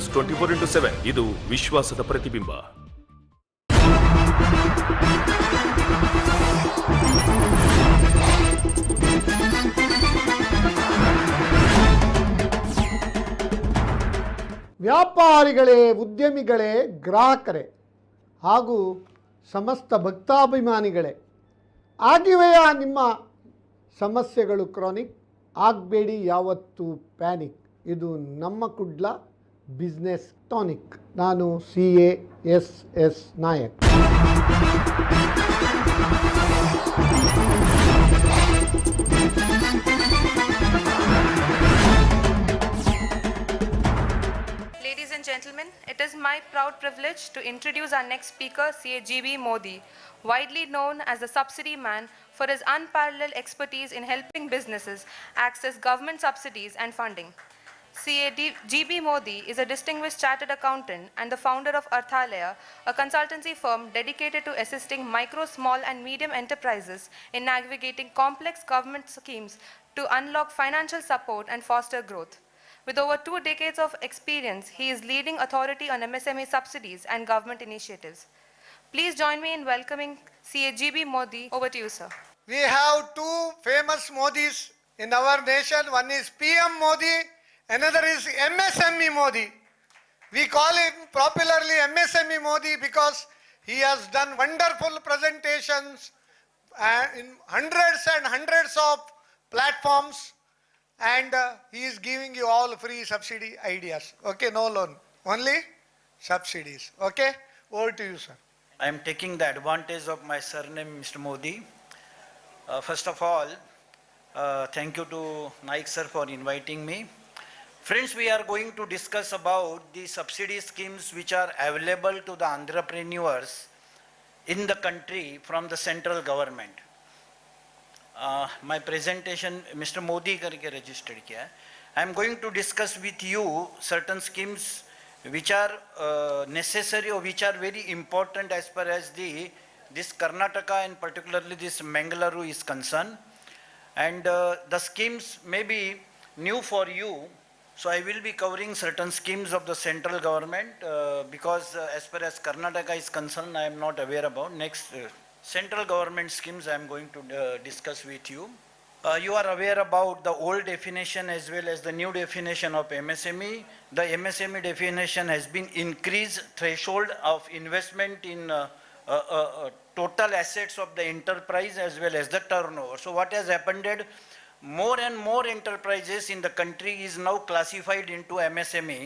News 24/7 ಇದು ವಿಶ್ವಾಸದ ಪ್ರತಿಬಿಂಬ. ವ್ಯಾಪಾರಿಗಳೇ, ಉದ್ಯಮಿಗಳೇ, ಗ್ರಾಹಕರೇ ಹಾಗೂ ಸಮಸ್ತ ಭಕ್ತಾಭಿಮಾನಿಗಳೇ, ಆಗಿವೆಯಾ ನಿಮ್ಮ ಸಮಸ್ಯೆಗಳು ಕ್ರಾನಿಕ್? ಆಗಬೇಡಿ ಯಾವತ್ತೂ ಪ್ಯಾನಿಕ್. ಇದು ನಮ್ಮ ಕುಡ್ಲ ಬಿಸ್ನೆಸ್ ಟಾನಿಕ್. ನಾನು CASS Nayak. Ladies and gentlemen, it is my proud privilege to introduce our next speaker, CA Modi, widely known as the subsidy man for his unparalleled expertise in helping businesses access government subsidies and funding. CA Modi is a distinguished chartered accountant and the founder of Arthalaya, a consultancy firm dedicated to assisting micro, small and medium enterprises in navigating complex government schemes to unlock financial support and foster growth. With over 2 decades of experience, he is leading authority on MSME subsidies and government initiatives. Please join me in welcoming CA Modi. Over to you, sir. We have two famous Modis in our nation. One is PM Modi, another is MSME Modi. We call him popularly MSME Modi because he has done wonderful presentations in hundreds and hundreds of platforms, and he is giving you all free subsidy ideas. Okay, no loan, only subsidies. Okay, over to you, sir. I am taking the advantage of my surname, Mr. Modi. First of all, thank you to Naik sir for inviting me. Friends, we are going to discuss about the subsidy schemes which are available to the entrepreneurs in the country from the central government. My presentation, Mr. Modi karke registered kiya. I am going to discuss with you certain schemes which are necessary or which are very important as far as this Karnataka and particularly this Mangaluru is concerned. And the schemes may be new for you, so I will be covering certain schemes of the central government because as far as Karnataka is concerned, I am not aware about. Next, central government schemes I am going to discuss with you. You are aware about the old definition as well as the new definition of MSME. The MSME definition has been increased threshold of investment in total assets of the enterprise as well as the turnover. So what has happened, more and more enterprises in the country is now classified into MSME.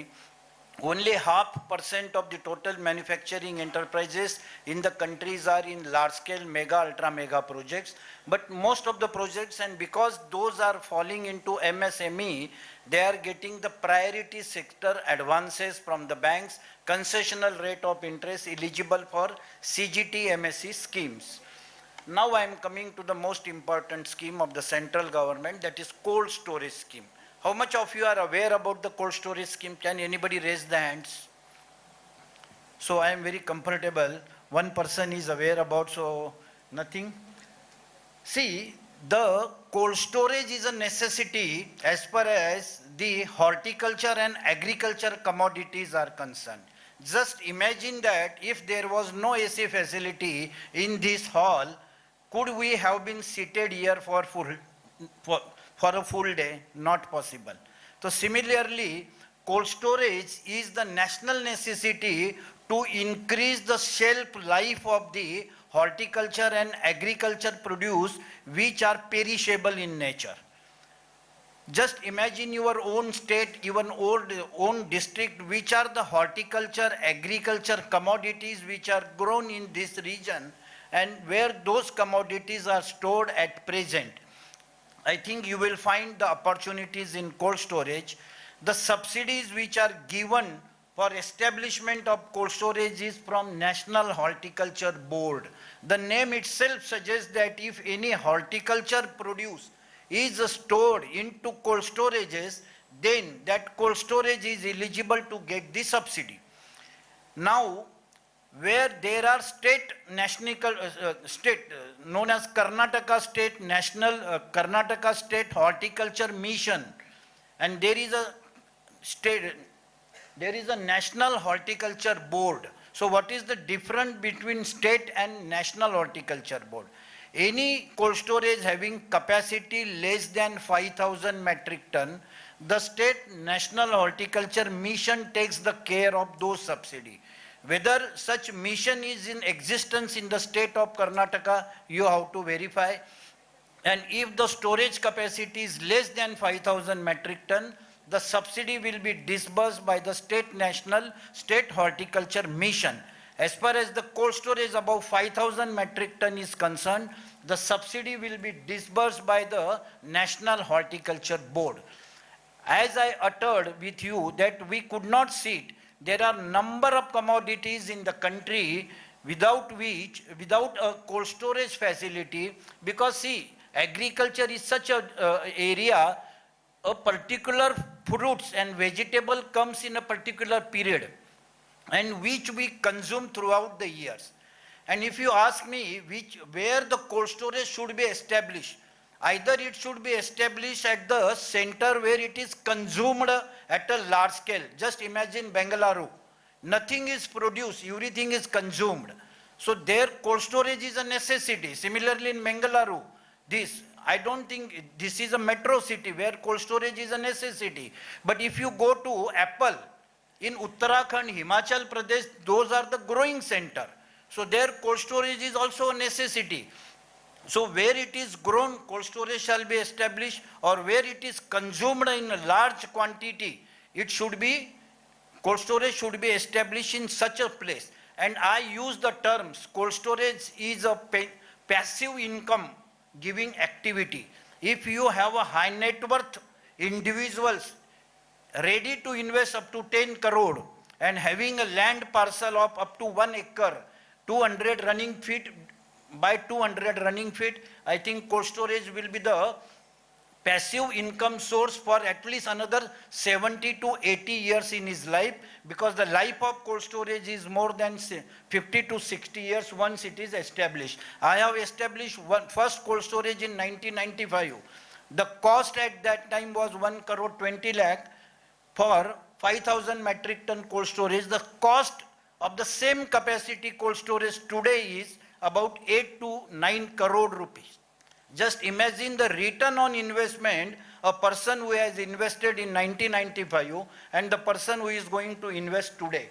Only 0.5% of the total manufacturing enterprises in the countries are in large scale mega, ultra mega projects. But most of the projects, and because those are falling into MSME, they are getting the priority sector advances from the banks, concessional rate of interest eligible for CGT MSE schemes. Now I am coming to the most important scheme of the central government, that is cold storage scheme. How much of you are aware about the cold storage scheme? Can anybody raise the hands? So I am very comfortable. One person is aware about, so nothing. See, the cold storage is a necessity as far as the horticulture and agriculture commodities are concerned. Just imagine that if there was no AC facility in this hall, could we have been seated here for a full day? Not possible. So similarly, cold storage is the national necessity to increase the shelf life of the horticulture and agriculture produce which are perishable in nature. Just imagine your own state, your own district, which are the horticulture, agriculture commodities which are grown in this region and where those commodities are stored at present. I think you will find the opportunities in cold storage. The subsidies which are given for establishment of cold storage is from National Horticulture Board. The name itself suggests that if any horticulture produce is stored into cold storages, then that cold storage is eligible to get the subsidy. Now, where there are state known as Karnataka State Horticulture Mission, and there is a state there is a National Horticulture Board. So what is the difference between state and National Horticulture Board? Any cold storage having capacity less than 5,000 metric ton, the state National Horticulture Mission takes the care of those subsidy. Whether such mission is in existence in the state of Karnataka, you have to verify. And if the storage capacity is less than 5,000 metric ton, the subsidy will be disbursed by the state horticulture mission. As far as the cold storage above 5,000 metric ton is concerned, the subsidy will be disbursed by the National Horticulture Board. As I uttered with you that we could not see it, there are number of commodities in the country without a cold storage facility, because see, agriculture is such a area, a particular fruits and vegetable comes in a particular period and which we consume throughout the years. And if you ask me where the cold storage should be established, either it should be established at the center where it is consumed at a large scale. Just imagine Bengaluru. Nothing is produced, everything is consumed. So there cold storage is a necessity. Similarly in Bengaluru, I don't think this is a metro city where cold storage is a necessity. But if you go to Apple, in Uttarakhand, Himachal Pradesh, those are the growing center. So there cold storage is also a necessity. So where it is grown, cold storage shall be established, or where it is consumed in a large quantity, cold storage should be established in such a place. And I use the terms, cold storage is a passive income giving activity. If you have a high net worth individuals ready to invest up to 10 crore and having a land parcel of up to 1 acre, 200 running feet by 200 running feet, I think cold storage will be the passive income source for at least another 70 to 80 years in his life, because the life of cold storage is more than 50 to 60 years once it is established. I have established first cold storage in 1995. The cost at that time was 1 crore 20 lakh for 5,000 metric ton cold storage. The cost of the same capacity cold storage today is about 8 to 9 crore rupees. Just imagine the return on investment a person who has invested in 1995 and the person who is going to invest today.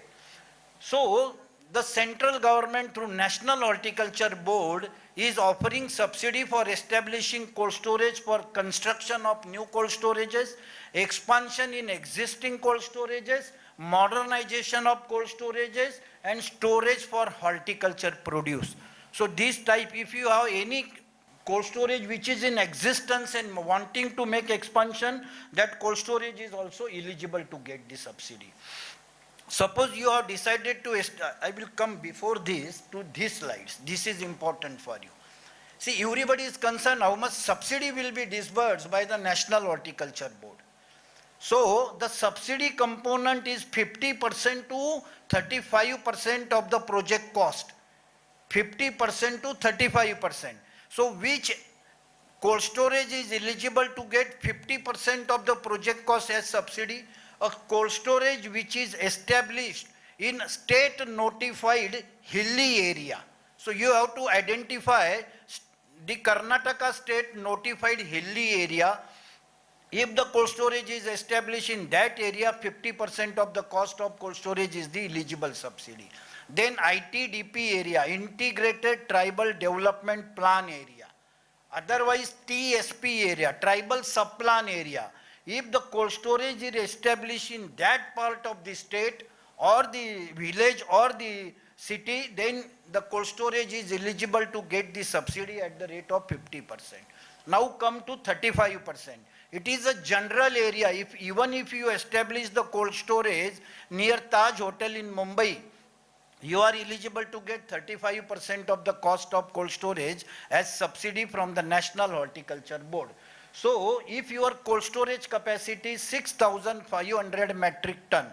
So the central government through National Horticulture Board is offering subsidy for establishing cold storage for construction of new cold storages, expansion in existing cold storages, modernization of cold storages, and storage for horticulture produce. So this type, if you have any cold storage which is in existence and wanting to make expansion, that cold storage is also eligible to get the subsidy. Suppose you have decided to, I will come before this to these slides. This is important for you. See, everybody is concerned how much subsidy will be disbursed by the National Horticulture Board. So the subsidy component is 50% to 35% of the project cost. 50% to 35%. So which cold storage is eligible to get 50% of the project cost as subsidy? A cold storage which is established in state notified hilly area. So you have to identify the Karnataka state notified hilly area. If the cold storage is established in that area, 50% of the cost of cold storage is the eligible subsidy. Then ITDP area, Integrated Tribal Development Plan area. Otherwise TSP area, Tribal Subplan area. If the cold storage is established in that part of the state or the village or the city, then the cold storage is eligible to get the subsidy at the rate of 50%. Now come to 35%. It is a general area. Even if you establish the cold storage near Taj Hotel in Mumbai, you are eligible to get 35% of the cost of cold storage as subsidy from the National Horticulture Board. So if your cold storage capacity is 6,500 metric ton,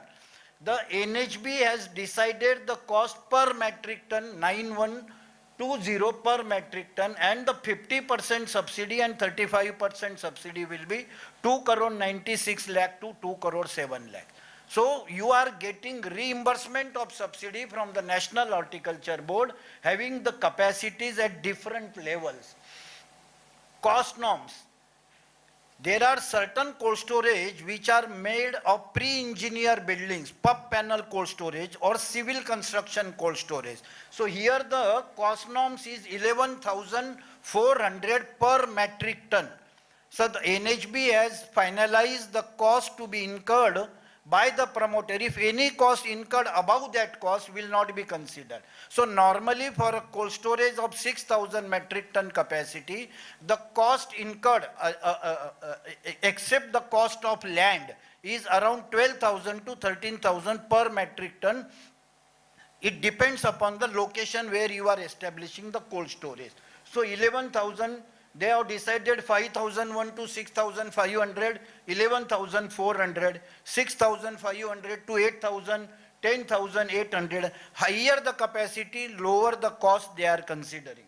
the NHB has decided the cost per metric ton 9120 per metric ton, and the 50% subsidy and 35% subsidy will be 2 crore 96 lakh to 2 crore 7 lakh. So you are getting reimbursement of subsidy from the National Horticulture Board, having the capacities at different levels. Cost norms. There are certain cold storage which are made of pre-engineered buildings, pub panel cold storage or civil construction cold storage. So here the cost norms is 11,400 per metric ton. So the NHB has finalized the cost to be incurred by the promoter. If any cost incurred above that cost will not be considered. So normally for a cold storage of 6,000 metric ton capacity, the cost incurred except the cost of land is around 12,000 to 13,000 per metric ton. It depends upon the location where you are establishing the cold storage. So 11,000, they have decided 5,001 to 6,500, 11,400, 6,500 to 8,000, 10,800. Higher the capacity, lower the cost they are considering.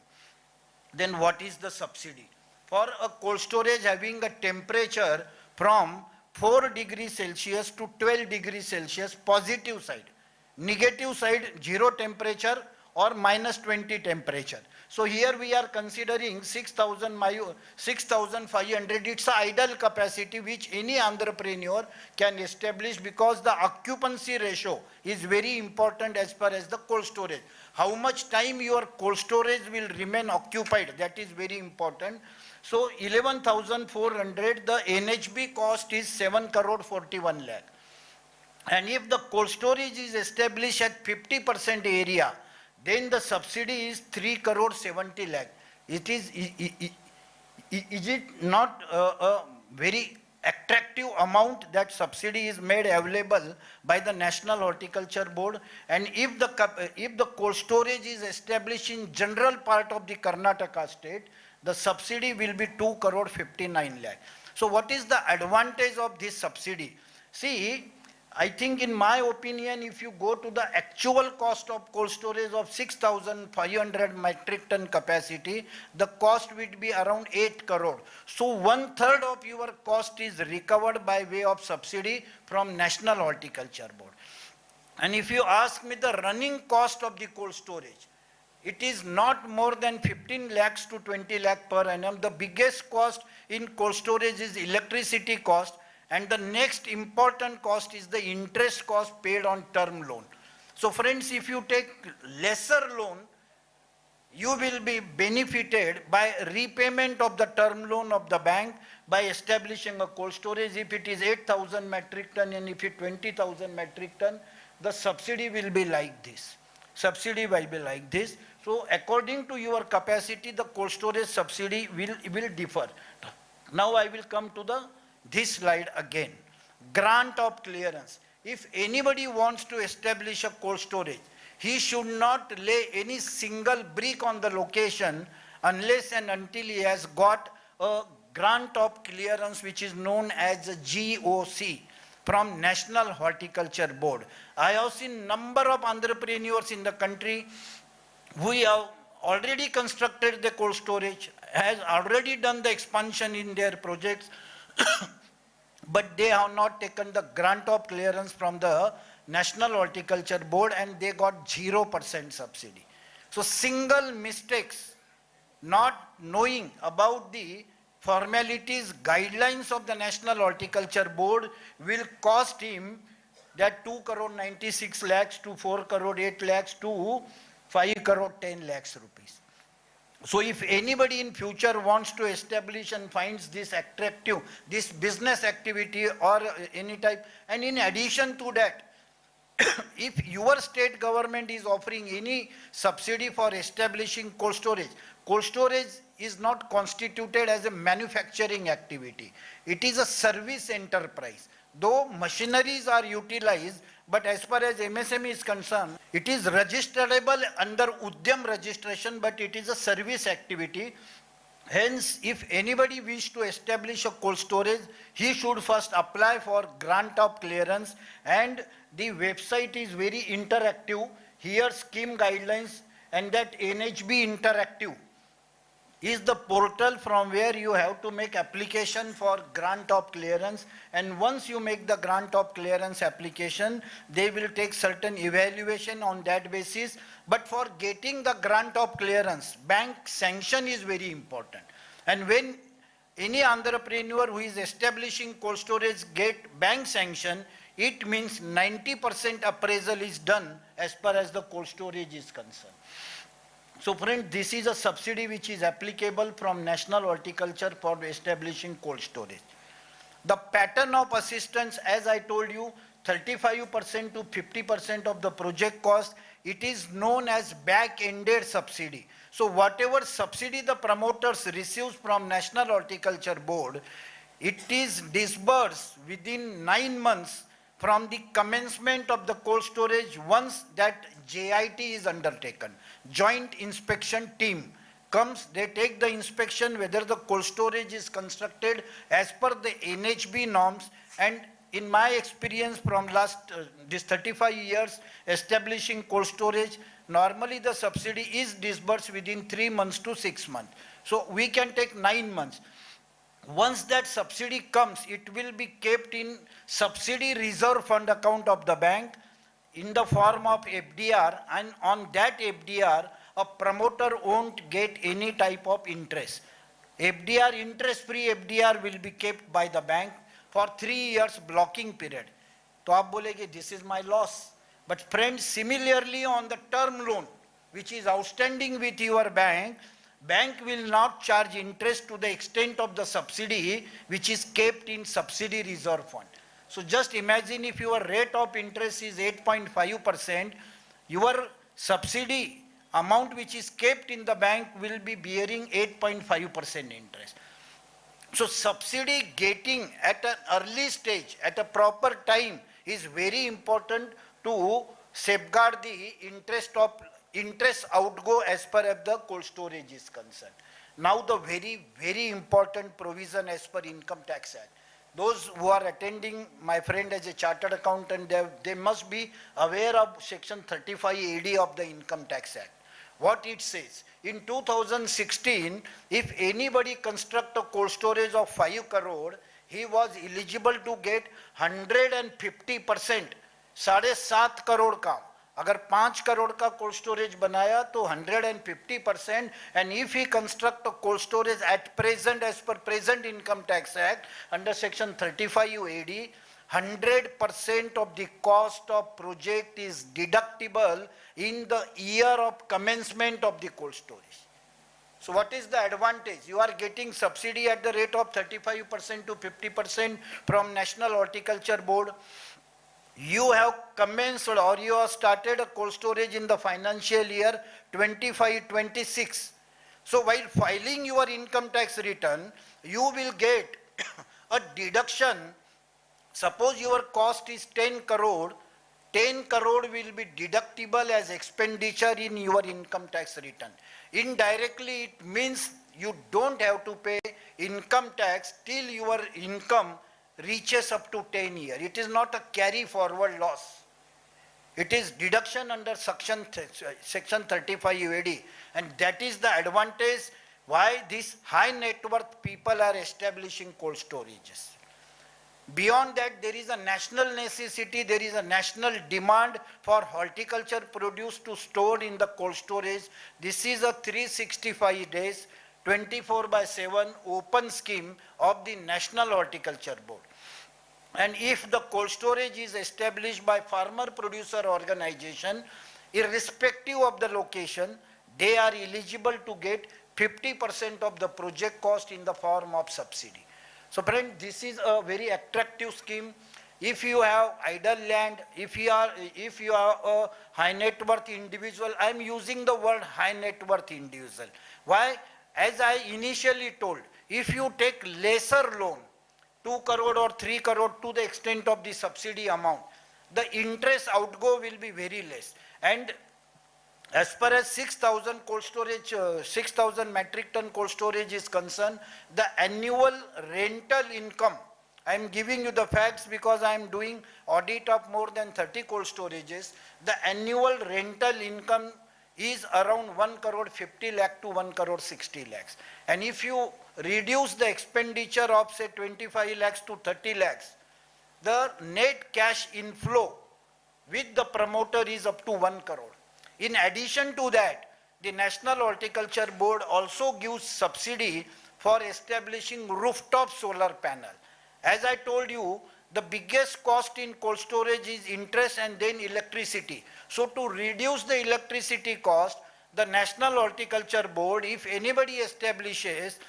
Then what is the subsidy? For a cold storage having a temperature from 4 degrees Celsius to 12 degrees Celsius, positive side. Negative side, 0 temperature or minus 20 temperature. So here we are considering 6,500. It's an idle capacity which any entrepreneur can establish because the occupancy ratio is very important as far as the cold storage. How much time your cold storage will remain occupied, that is very important. So 11,400, the NHB cost is 7 crore 41 lakh. And if the cold storage is established at 50% area, then the subsidy is 3 crore 70 lakh. Is it not a very attractive amount that subsidy is made available by the National Horticulture Board? And if the cold storage is established in general part of the Karnataka state, the subsidy will be 2 crore 59 lakh. So what is the advantage of this subsidy? See, I think in my opinion, if you go to the actual cost of cold storage of 6,500 metric ton capacity, the cost would be around 8 crore. So 1/3 of your cost is recovered by way of subsidy from National Horticulture Board. And if you ask me the running cost of the cold storage, it is not more than 15 lakhs to 20 lakh per annum. The biggest cost in cold storage is electricity cost. And the next important cost is the interest cost paid on term loan. So friends, if you take lesser loan, you will be benefited by repayment of the term loan of the bank by establishing a cold storage. If it is 8,000 metric ton and if it 20,000 metric ton, the subsidy will be like this. Subsidy will be like this. So according to your capacity, the cold storage subsidy will differ. Now I will come to this slide again. Grant of clearance. If anybody wants to establish a cold storage, he should not lay any single brick on the location unless and until he has got a grant of clearance which is known as a GOC from National Horticulture Board. I have seen number of entrepreneurs in the country who have already constructed the cold storage, has already done the expansion in their projects, but they have not taken the grant of clearance from the National Horticulture Board and they got 0% subsidy. So single mistakes, not knowing about the formalities, guidelines of the National Horticulture Board will cost him that 2 crore 96 lakhs to 4 crore 8 lakhs to 5 crore 10 lakhs rupees. So if anybody in future wants to establish and finds this attractive, this business activity or any type, and in addition to that, if your state government is offering any subsidy for establishing cold storage is not constituted as a manufacturing activity. It is a service enterprise. Though machineries are utilized, but as far as MSME is concerned, it is registerable under Udyam registration, but it is a service activity. Hence, if anybody wish to establish a cold storage, he should first apply for grant of clearance, and the website is very interactive. Here scheme guidelines and that NHB interactive is the portal from where you have to make application for grant of clearance, and once you make the grant of clearance application, they will take certain evaluation on that basis. But for getting the grant of clearance, bank sanction is very important. And when any entrepreneur who is establishing cold storage get bank sanction, it means 90% appraisal is done as far as the cold storage is concerned. So friend, this is a subsidy which is applicable from National Horticulture for establishing cold storage. The pattern of assistance, as I told you, 35% to 50% of the project cost, it is known as back-ended subsidy. So whatever subsidy the promoters receives from National Horticulture Board, it is disbursed within 9 months from the commencement of the cold storage once that JIT is undertaken. Joint inspection team comes, they take the inspection whether the cold storage is constructed as per the NHB norms, and in my experience from last this 35 years establishing cold storage, normally the subsidy is disbursed within 3 months to 6 months. So we can take 9 months. Once that subsidy comes, it will be kept in subsidy reserve fund account of the bank in the form of FDR, and on that FDR, a promoter won't get any type of interest. FDR, interest-free FDR will be kept by the bank for 3 years blocking period. तो आप बोलेगे this is my loss. But friends, similarly on the term loan, which is outstanding with your bank, bank will not charge interest to the extent of the subsidy which is kept in subsidy reserve fund. So just imagine if your rate of interest is 8.5%, your subsidy amount which is kept in the bank will be bearing 8.5% interest. So subsidy getting at an early stage, at a proper time, is very important to safeguard the interest outgo as per as the cold storage is concerned. Now the very important provision as per Income Tax Act. Those who are attending, my friend as a chartered accountant, they must be aware of section 35 AD of the Income Tax Act. What it says, in 2016, if anybody construct a cold storage of 5 crore, he was eligible to get 150%, 7.5 crore का. अगर 5 करोड़ का cold storage बनाया तो 150%, and if he construct a cold storage at present as per present Income Tax Act under section 35 AD, 100% of the cost of project is deductible in the year of commencement of the cold storage. So what is the advantage? You are getting subsidy at the rate of 35% to 50% from National Horticulture Board. You have commenced or you have started a cold storage in the financial year 25-26. So while filing your income tax return, you will get a deduction. Suppose your cost is 10 crore, 10 crore will be deductible as expenditure in your income tax return. Indirectly, it means you don't have to pay income tax till your income reaches up to 10 years. It is not a carry forward loss. It is deduction under section 35 UAD, and that is the advantage why these high net worth people are establishing cold storages. Beyond that, there is a national necessity, there is a national demand for horticulture produce to store in the cold storage. This is a 365 days, 24/7 open scheme of the National Horticulture Board. And if the cold storage is established by farmer producer organization, irrespective of the location, they are eligible to get 50% of the project cost in the form of subsidy. So friend, this is a very attractive scheme. If you have idle land, if you are a high net worth individual, I am using the word high net worth individual. Why? As I initially told, if you take lesser loan, 2 crore or 3 crore to the extent of the subsidy amount, the interest outgo will be very less. And as far as 6,000 cold storage, 6,000 metric ton cold storage is concerned, the annual rental income, I am giving you the facts because I am doing audit of more than 30 cold storages. The annual rental income is around 1 crore 50 lakh to 1 crore 60 lakhs. And if you reduce the expenditure of say 25 lakhs to 30 lakhs, the net cash inflow with the promoter is up to 1 crore. In addition to that, the National Horticulture Board also gives subsidy for establishing rooftop solar panel. As I told you, the biggest cost in cold storage is interest and then electricity. So to reduce the electricity cost, the National Horticulture Board, if anybody establishes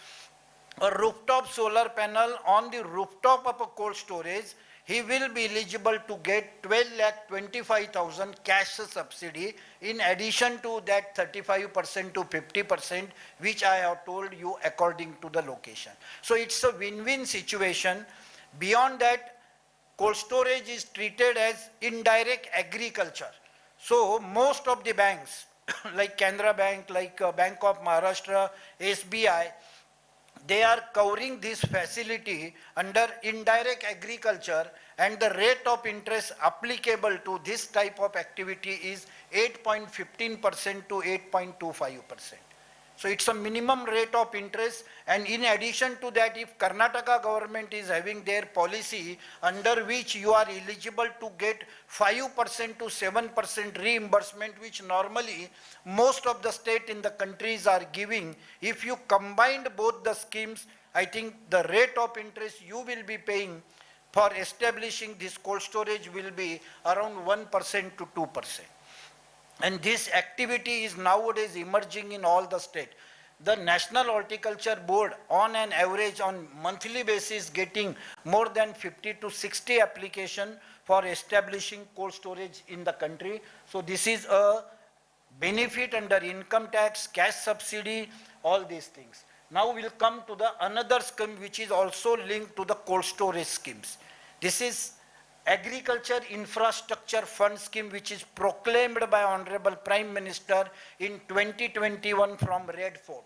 a rooftop solar panel on the rooftop of a cold storage, he will be eligible to get 12,25,000 cash subsidy in addition to that 35% to 50% which I have told you according to the location. So it's a win-win situation. Beyond that, cold storage is treated as indirect agriculture. So most of the banks like Canara Bank, like Bank of Maharashtra, SBI, they are covering this facility under indirect agriculture, and the rate of interest applicable to this type of activity is 8.15% to 8.25%. So it's a minimum rate of interest, and in addition to that, if Karnataka government is having their policy under which you are eligible to get 5% to 7% reimbursement, which normally most of the state in the countries are giving, if you combined both the schemes, I think the rate of interest you will be paying for establishing this cold storage will be around 1% to 2%. And this activity is nowadays emerging in all the state. The National Horticulture Board on an average on monthly basis getting more than 50 to 60 applications for establishing cold storage in the country. So this is a benefit under income tax, cash subsidy, all these things. Now we'll come to the another scheme which is also linked to the cold storage schemes. This is Agriculture Infrastructure Fund Scheme, which is proclaimed by Honorable Prime Minister in 2021 from Red Fort.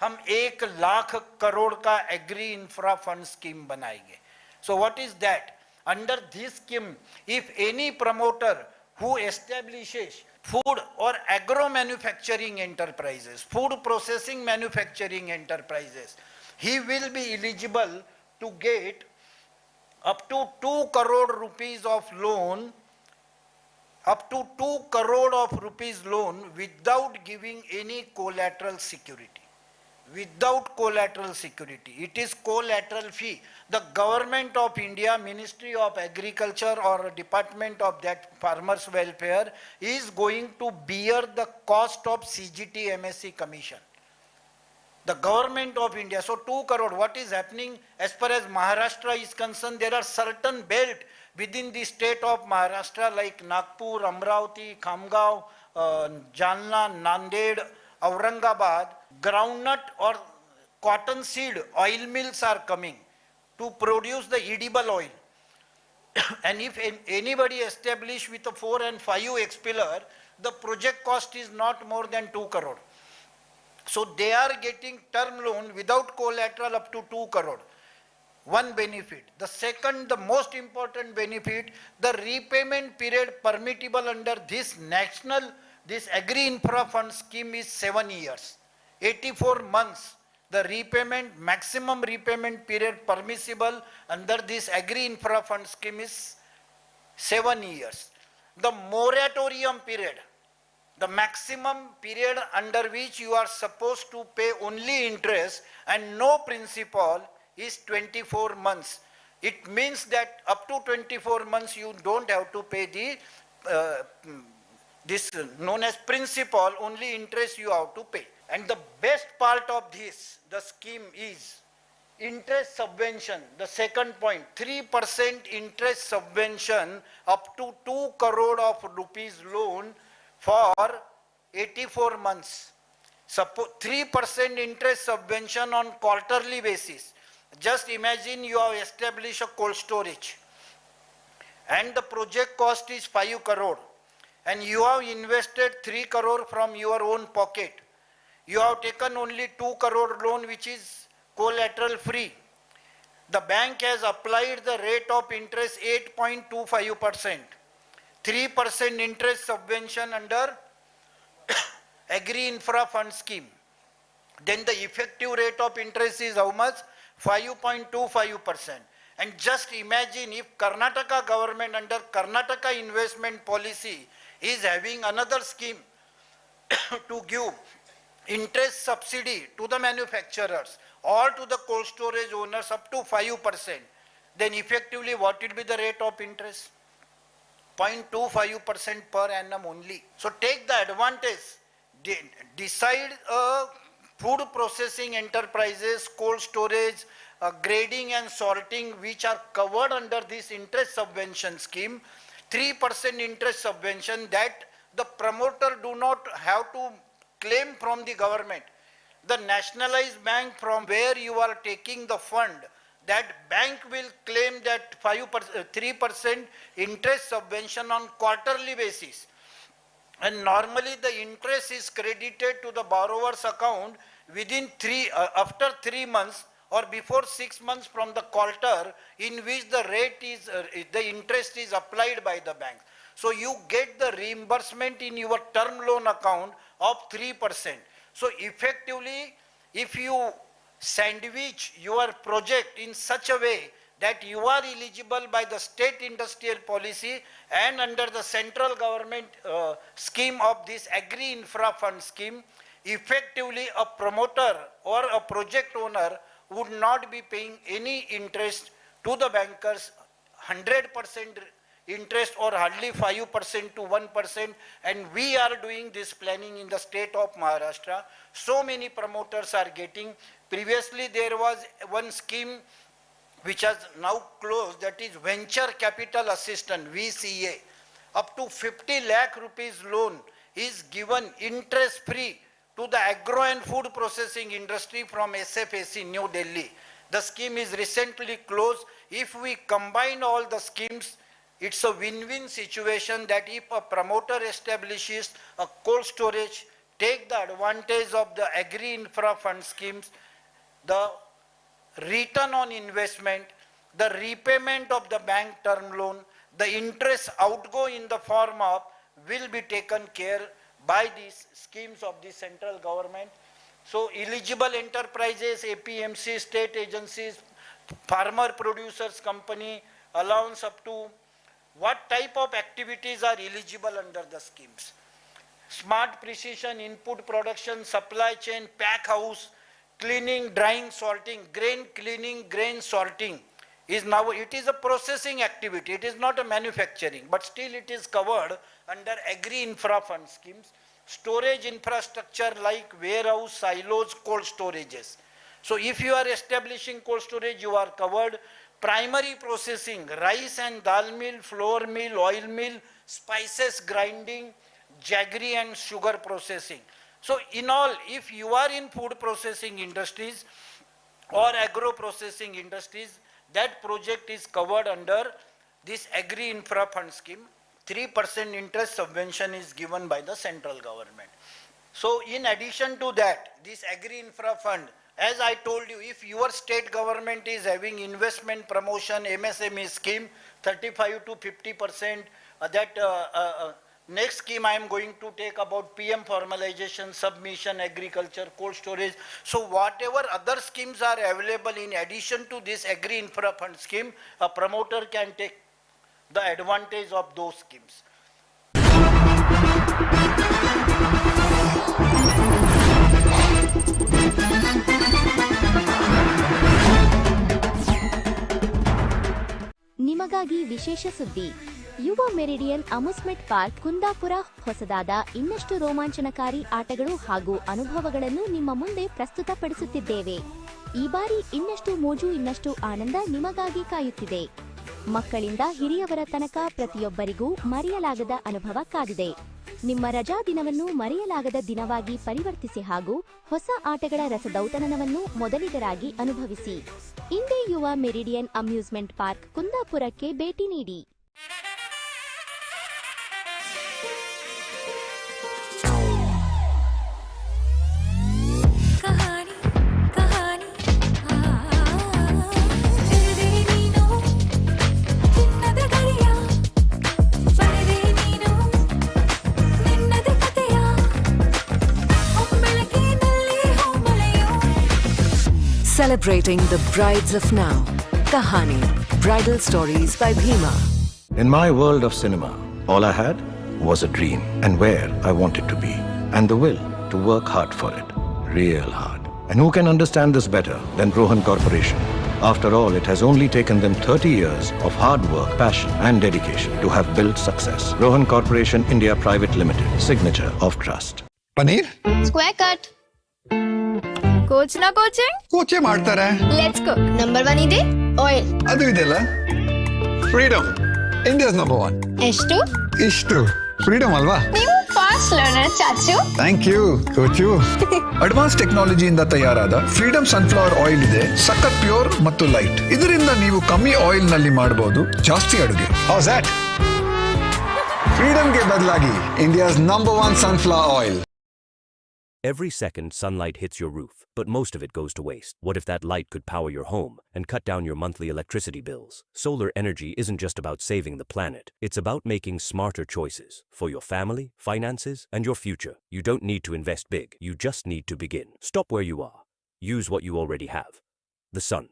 हम 1 लाख करोड़ का agree infra fund scheme बनाएंगे. So what is that? Under this scheme, if any promoter who establishes food or agro manufacturing enterprises, food processing manufacturing enterprises, he will be eligible to get up to 2 crore rupees of loan, up to 2 crore of rupees loan without giving any collateral security. Without collateral security. It is collateral fee. The government of India, Ministry of Agriculture or Department of that Farmers Welfare is going to bear the cost of CGT MSc commission. The government of India, so 2 crore, what is happening as far as Maharashtra is concerned, there are certain belt within the state of Maharashtra like Nagpur, Amravati, Khamgaon, Jalna, Nanded, Aurangabad, groundnut or cotton seed oil mills are coming to produce the edible oil. And if anybody established with a 4 and 5 expeller, the project cost is not more than 2 crore. So they are getting term loan without collateral up to 2 crore. One benefit. The second, the most important benefit, the repayment period permissible under this this Agri Infra Fund scheme is 7 years. 84 months. The repayment, maximum repayment period permissible under this Agri Infra Fund scheme is 7 years. The moratorium period, the maximum period under which you are supposed to pay only interest and no principal is 24 months. It means that up to 24 months you don't have to pay the this known as principal, only interest you have to pay. And the best part of this, the scheme is interest subvention. The second point, 3% interest subvention up to 2 crore of rupees loan for 84 months. Suppose 3% interest subvention on quarterly basis. Just imagine you have established a cold storage and the project cost is 5 crore and you have invested 3 crore from your own pocket. You have taken only 2 crore loan which is collateral free. The bank has applied the rate of interest 8.25%. 3% interest subvention under Agri Infra Fund Scheme, then the effective rate of interest is how much? 5.25%. And just imagine if Karnataka government under Karnataka investment policy is having another scheme to give interest subsidy to the manufacturers or to the cold storage owners up to 5%, then effectively what will be the rate of interest? 0.25% per annum only. So take the advantage, decide food processing enterprises, cold storage, grading and sorting which are covered under this interest subvention scheme, 3% interest subvention that the promoter do not have to claim from the government. The nationalized bank from where you are taking the fund, that bank will claim that 3% interest subvention on quarterly basis. And normally the interest is credited to the borrower's account within after 3 months or before 6 months from the quarter in which the rate is, the interest is applied by the bank. So you get the reimbursement in your term loan account of 3%. So effectively, if you sandwich your project in such a way that you are eligible by the state industrial policy and under the central government scheme of this Agri Infra Fund scheme, effectively a promoter or a project owner would not be paying any interest to the bankers, 100% interest or hardly 5% to 1%, and we are doing this planning in the state of Maharashtra. So many promoters are getting. Previously there was one scheme which has now closed, that is Venture Capital Assistance, VCA. Up to 50 lakh rupees loan is given interest free to the agro and food processing industry from SFAC New Delhi. The scheme is recently closed. If we combine all the schemes, it's a win-win situation that if a promoter establishes a cold storage, take the advantage of the Agri Infra Fund schemes, the return on investment, the repayment of the bank term loan, the interest outgo in the form of will be taken care by these schemes of the central government. So eligible enterprises, APMC, state agencies, farmer producers company, allowance up to what type of activities are eligible under the schemes. Smart precision, input production, supply chain, pack house, cleaning, drying, sorting, grain cleaning, grain sorting is now, it is a processing activity, it is not a manufacturing, but still it is covered under Agri Infra Fund schemes. Storage infrastructure like warehouse, silos, cold storages. So if you are establishing cold storage, you are covered. Primary processing, rice and dal mill, flour mill, oil mill, spices grinding, jaggery and sugar processing. So in all, if you are in food processing industries or agro processing industries, that project is covered under this Agri Infra Fund scheme. 3% interest subvention is given by the central government. So in addition to that, this Agri Infra Fund, as I told you, if your state government is having investment promotion, MSME scheme, 35 to 50%, next scheme I am going to take about PM formalization, submission, agriculture, cold storage. So whatever other schemes are available in addition to this Agri Infra Fund scheme, a promoter can take the advantage of those schemes. ನಿಮಗಾಗಿ ವಿಶೇಷ ಸುದ್ದಿ. ಯುವ meridian amusement park Kundapura ಹೊಸದಾದ ಇನ್ನಷ್ಟು ರೋಮಾಂಚನಕಾರಿ ಆಟಗಳು ಹಾಗೂ ಅನುಭವಗಳನ್ನು ನಿಮ್ಮ ಮುಂದೆ ಪ್ರಸ್ತುತಪಡಿಸುತ್ತಿದ್ದೇವೆ. ಈ ಬಾರಿ ಇನ್ನಷ್ಟು ಮೋಜು, ಇನ್ನಷ್ಟು ಆನಂದ ನಿಮಗಾಗಿ ಕಾಯುತ್ತಿದೆ. ಮಕ್ಕಳಿಂದ ಹಿರಿಯವರ ತನಕ ಪ್ರತಿಯೊಬ್ಬರಿಗೂ ಮರೆಯಲಾಗದ ಅನುಭವ ಕಾದಿದೆ. ನಿಮ್ಮ ರಜಾ ದಿನವನ್ನು ಮರೆಯಲಾಗದ ದಿನವಾಗಿ ಪರಿವರ್ತಿಸಿ ಹಾಗೂ ಹೊಸ ಆಟಗಳ ರಸದೌತಣವನ್ನು ಮೊದಲಿಗರಾಗಿ ಅನುಭವಿಸಿ. ಇಂದೇ ಯುವ ಮೆರಿಡಿಯನ್ ಅಮ್ಯೂಸ್ಮೆಂಟ್ ಪಾರ್ಕ್ ಕುಂದಾಪುರಕ್ಕೆ ಭೇಟಿ ನೀಡಿ. Celebrating the brides of now. Kahani, Bridal Stories by Bhima. In my world of cinema, all I had was a dream and where I wanted to be. And the will to work hard for it. Real hard. And who can understand this better than Rohan Corporation? After all, it has only taken them 30 years of hard work, passion and dedication to have built success. Rohan Corporation India Private Limited. Signature of trust. Paneer square cut ಕೋಚ್ನ coaching ಕೋಚೆ ಮಾಡ್ತಾರೆ. Let's cook. Number 1 ಇದೆ oil. ಅದು ಇದೆಲ್ಲ freedom, India's number 1. ಎಷ್ಟು? ಇಷ್ಟು freedom ಅಲ್ವಾ? ನೀವು ಫಾಸ್ಟ್ ಲರ್ನರ್ ಚಾಚು. ಥ್ಯಾಂಕ್ ಯು ಕೋಚು. ಅಡ್ವಾನ್ಸ್ ಟೆಕ್ನಾಲಜಿಯಿಂದ ತಯಾರಾದ ಫ್ರೀಡಮ್ ಸನ್ಫ್ಲವರ್ ಆಯಿಲ್ ಇದೆ. ಸಖತ್ ಪ್ಯೂರ್ ಮತ್ತು ಲೈಟ್. ಇದರಿಂದ ನೀವು ಕಮ್ಮಿ ಆಯಿಲ್ ನಲ್ಲಿ ಮಾಡಬಹುದು ಜಾಸ್ತಿ ಅಡುಗೆ. House that? ಫ್ರೀಡಮ್ಗೆ ಬದಲಾಗಿ India's number 1 sunflower oil. Every second, sunlight hits your roof, but most of it goes to waste. What if that light could power your home and cut down your monthly electricity bills? Solar energy isn't just about saving the planet. It's about making smarter choices for your family, finances, and your future. You don't need to invest big. You just need to begin. Stop where you are. Use what you already have. The sun.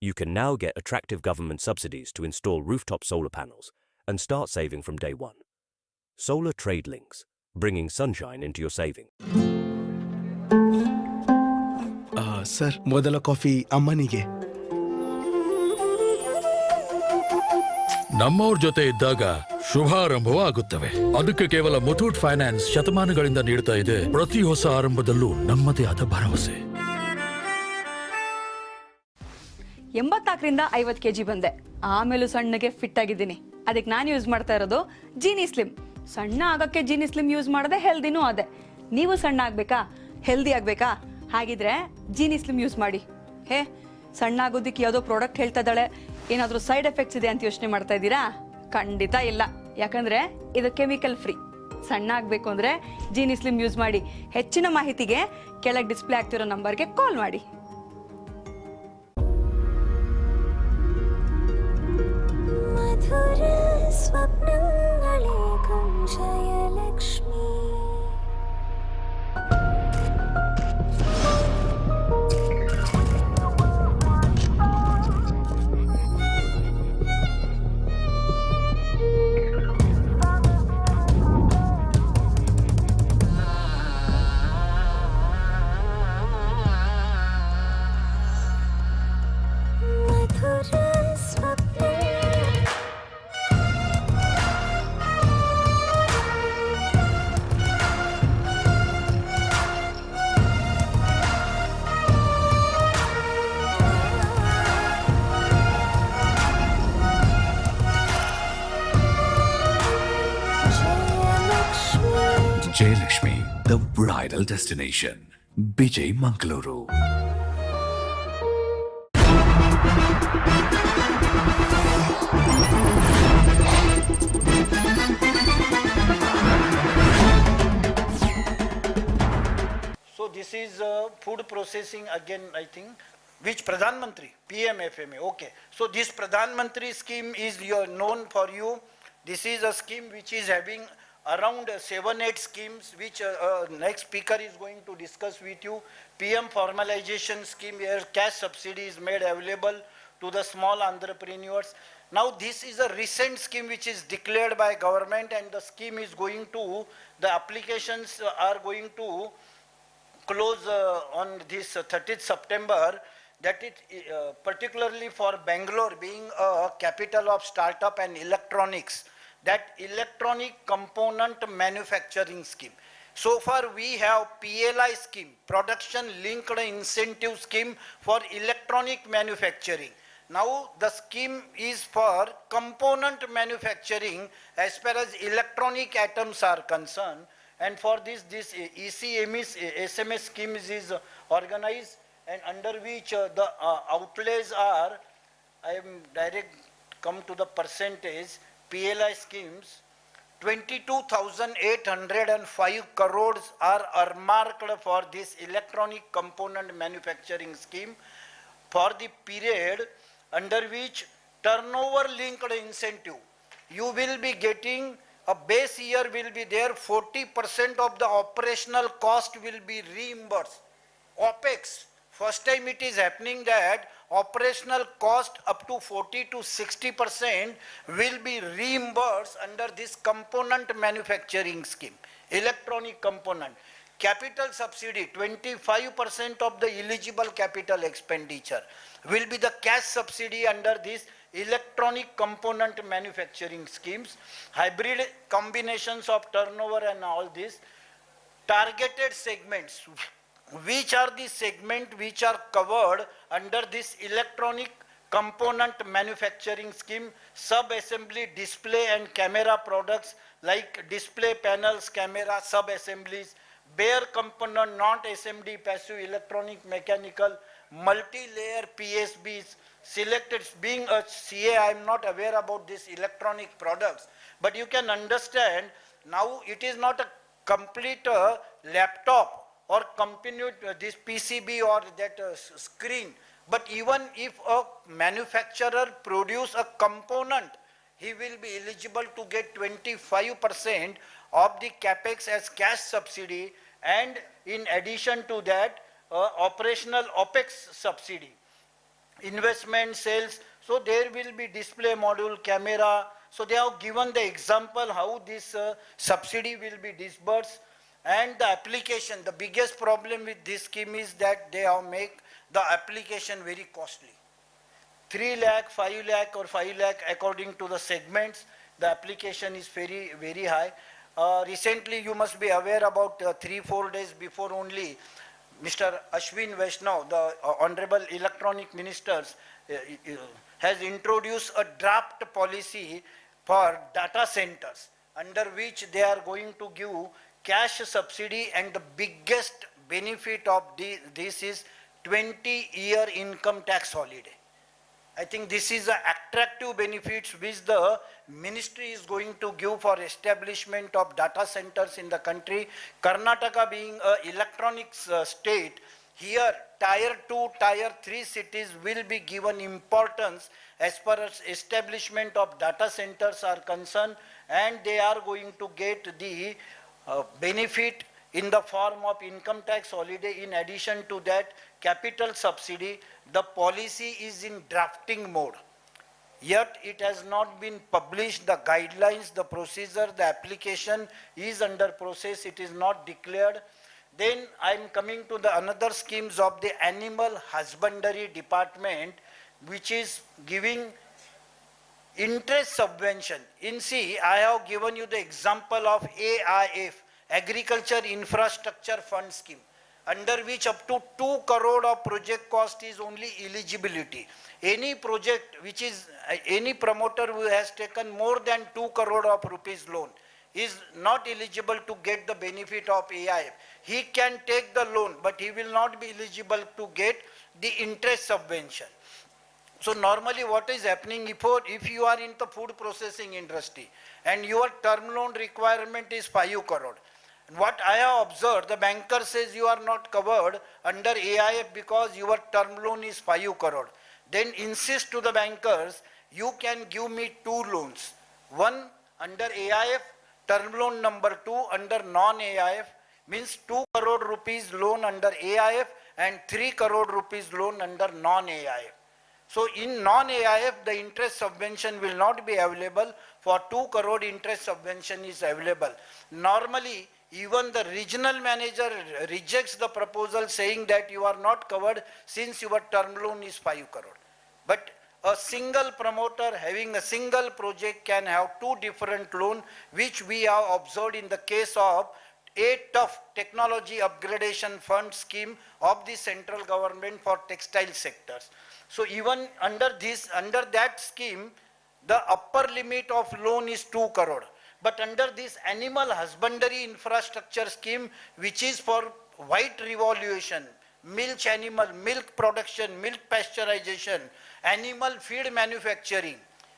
You can now get attractive government subsidies to install rooftop solar panels and start saving from day one. Solar Trade Links, bringing sunshine into your saving. Sir, ಮೊದಲ coffee ಅಮ್ಮನಿಗೆ. ನಮ್ಮವ್ರ ಜೊತೆ ಇದ್ದಾಗ ಶುಭಾರಂಭವೂ ಆಗುತ್ತವೆ. ಅದಕ್ಕೆ ಕೇವಲ Muthoot finance ಶತಮಾನಗಳಿಂದ ನೀಡ್ತಾ ಇದೆ ಪ್ರತಿ ಹೊಸ ಆರಂಭದಲ್ಲೂ ನಮ್ಮದೇ ಆದ ಭರವಸೆ. 84ರಿಂದ 50 kg ಬಂದೆ. ಆಮೇಲೂ ಸಣ್ಣಗೆ ಫಿಟ್ ಆಗಿದ್ದೀನಿ. ಅದಕ್ಕೆ ನಾನು ಯೂಸ್ ಮಾಡ್ತಾ ಇರೋದು ಜೀನಿ ಸ್ಲಿಮ್. ಸಣ್ಣ ಆಗಕ್ಕೆ ಜೀನಿ ಸ್ಲಿಮ್ ಯೂಸ್ ಮಾಡದೆ ಹೆಲ್ದಿನೂ ಅದೇ. ನೀವು ಸಣ್ಣ ಆಗ್ಬೇಕಾ, ಹೆಲ್ದಿ ಆಗ್ಬೇಕಾ? ಹಾಗಿದ್ರೆ ಜೀನಿ ಸ್ಲಿಮ್ ಯೂಸ್ ಮಾಡಿ. ಹೇ, ಸಣ್ಣ ಆಗೋದಕ್ಕೆ ಯಾವುದೋ ಪ್ರಾಡಕ್ಟ್ ಹೇಳ್ತಾ ಇದ್ದಾಳೆ, ಏನಾದರೂ ಸೈಡ್ ಎಫೆಕ್ಟ್ಸ್ ಇದೆ ಅಂತ ಯೋಚನೆ ಮಾಡ್ತಾ ಇದ್ದೀರಾ? ಖಂಡಿತ ಇಲ್ಲ. ಯಾಕಂದ್ರೆ ಇದು ಕೆಮಿಕಲ್ ಫ್ರೀ. ಸಣ್ಣ ಆಗಬೇಕು ಅಂದ್ರೆ ಜೀನಿ ಸ್ಲಿಮ್ ಯೂಸ್ ಮಾಡಿ. ಹೆಚ್ಚಿನ ಮಾಹಿತಿಗೆ ಕೆಳಗೆ ಡಿಸ್ಪ್ಲೇ ಆಗ್ತಿರೋ ನಂಬರ್ಗೆ ಕಾಲ್ ಮಾಡಿ. Jayalakshmi, the bridal destination. Bijay Mangaluru. So this is food processing again, I think. Which Pradhan Mantri? PMFMA. Okay. So this Pradhan Mantri scheme is known for you. This is a scheme which is having around 7-8 schemes which next speaker is going to discuss with you. PM formalization scheme where cash subsidy is made available to the small entrepreneurs. Now this is a recent scheme which is declared by government, and the scheme is going to, the applications are going to close on this 30th September. That is particularly for Bangalore being a capital of startup and electronics. That electronic component manufacturing scheme. So far we have PLI scheme, production linked incentive scheme for electronic manufacturing. Now the scheme is for component manufacturing as far as electronic items are concerned, and for this ECMS SMS scheme is organized, and under which the outlays are, I am direct come to the percentage. PLI schemes, 22,805 crores are earmarked for this electronic component manufacturing scheme for the period under which turnover linked incentive. You will be getting a base year will be there, 40% of the operational cost will be reimbursed. OPEX First time it is happening that operational cost up to 40 to 60% will be reimbursed under this component manufacturing scheme, electronic component. Capital subsidy, 25% of the eligible capital expenditure will be the cash subsidy under this electronic component manufacturing schemes. Hybrid combinations of turnover and all this. Targeted segments. Which are the segment which are covered under this electronic component manufacturing scheme? Sub-assembly, display and camera products like display panels, camera, sub-assemblies, bare component, not SMD, passive electronic, mechanical, multi-layer PSBs, selected. Being a CA, I am not aware about this electronic products, but you can understand now it is not a complete laptop or continued this PCB or that screen, but even if a manufacturer produce a component, he will be eligible to get 25% of the capex as cash subsidy, and in addition to that operational OPEX subsidy, investment sales. So there will be display module, camera. So they have given the example how this subsidy will be disbursed. And the application, the biggest problem with this scheme is that they have make the application very costly. 3 lakh, 5 lakh or 5 lakh according to the segments, the application is very, very high. Recently you must be aware about 3-4 days before only, Mr. Ashwin Vaishnav, the Honorable Electronic Ministers, has introduced a draft policy for data centers under which they are going to give cash subsidy, and the biggest benefit of this is 20-year income tax holiday. I think this is the attractive benefits which the ministry is going to give for establishment of data centers in the country. Karnataka being an electronics state, here tier 2, tier 3 cities will be given importance as far as establishment of data centers are concerned, and they are going to get the benefit in the form of income tax holiday. In addition to that, capital subsidy. The policy is in drafting mode. Yet it has not been published, the guidelines, the procedure, the application is under process, it is not declared. Then I am coming to the another schemes of the animal husbandry department, which is giving interest subvention. I have given you the example of AIF, Agriculture Infrastructure Fund Scheme, under which up to 2 crore of project cost is only eligibility. Any project which is, any promoter who has taken more than 2 crore of rupees loan is not eligible to get the benefit of AIF. He can take the loan, but he will not be eligible to get the interest subvention. So normally what is happening, if you are in the food processing industry and your term loan requirement is 5 crore, what I have observed, the banker says you are not covered under AIF because your term loan is 5 crore. Then insist to the bankers, you can give me 2 loans. One under AIF, term loan number 2 under non-AIF, means 2 crore rupees loan under AIF and 3 crore rupees loan under non-AIF. So in non-AIF, the interest subvention will not be available. For 2 crore interest subvention is available. Normally, even the regional manager rejects the proposal saying that you are not covered since your term loan is 5 crore. But a single promoter having a single project can have 2 different loans, which we have observed in the case of a tough technology upgradation fund scheme of the central government for textile sectors. So even under that scheme, the upper limit of loan is 2 crore. But under this animal husbandry infrastructure scheme, which is for white revolution, milk animal, milk production, milk pasteurization, animal feed manufacturing,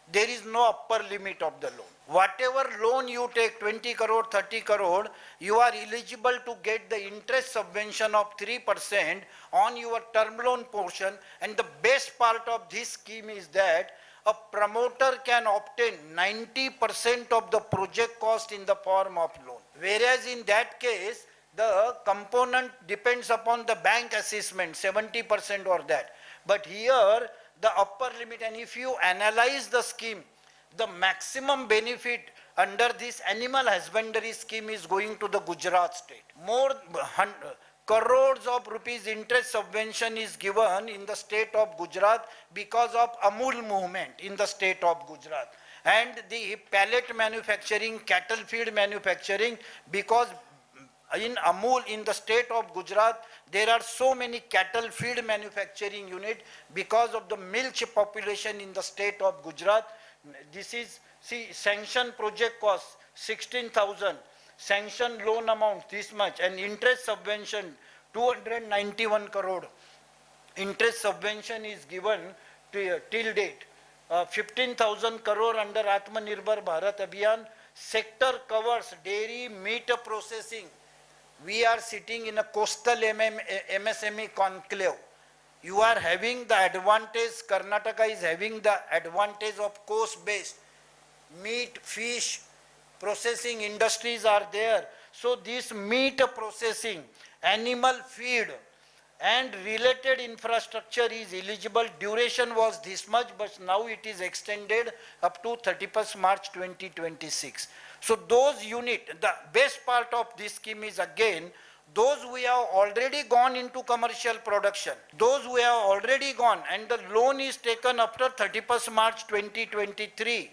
there is no upper limit of the loan. Whatever loan you take, 20 crore, 30 crore, you are eligible to get the interest subvention of 3% on your term loan portion. And the best part of this scheme is that a promoter can obtain 90% of the project cost in the form of loan. Whereas in that case, the component depends upon the bank assessment, 70% or that. But here, the upper limit, and if you analyze the scheme, the maximum benefit under this animal husbandry scheme is going to the Gujarat state. More crores of rupees interest subvention is given in the state of Gujarat because of Amul movement in the state of Gujarat. And the pellet manufacturing, cattle feed manufacturing, because in Amul in the state of Gujarat, there are so many cattle feed manufacturing units because of the milk population in the state of Gujarat. This is, see, sanction project cost 16,000, sanction loan amount this much, and interest subvention 291 crore. Interest subvention is given till date. 15,000 crore under Atmanirbhar Bharat Abhiyan. Sector covers dairy, meat processing. We are sitting in a coastal MSME conclave. You are having the advantage, Karnataka is having the advantage of coast-based meat, fish, processing industries are there. So this meat processing, animal feed and related infrastructure is eligible. Duration was this much, but now it is extended up to 31st March 2026. So those units, the best part of this scheme is again, those who have already gone into commercial production, those who have already gone and the loan is taken after 31st March 2023,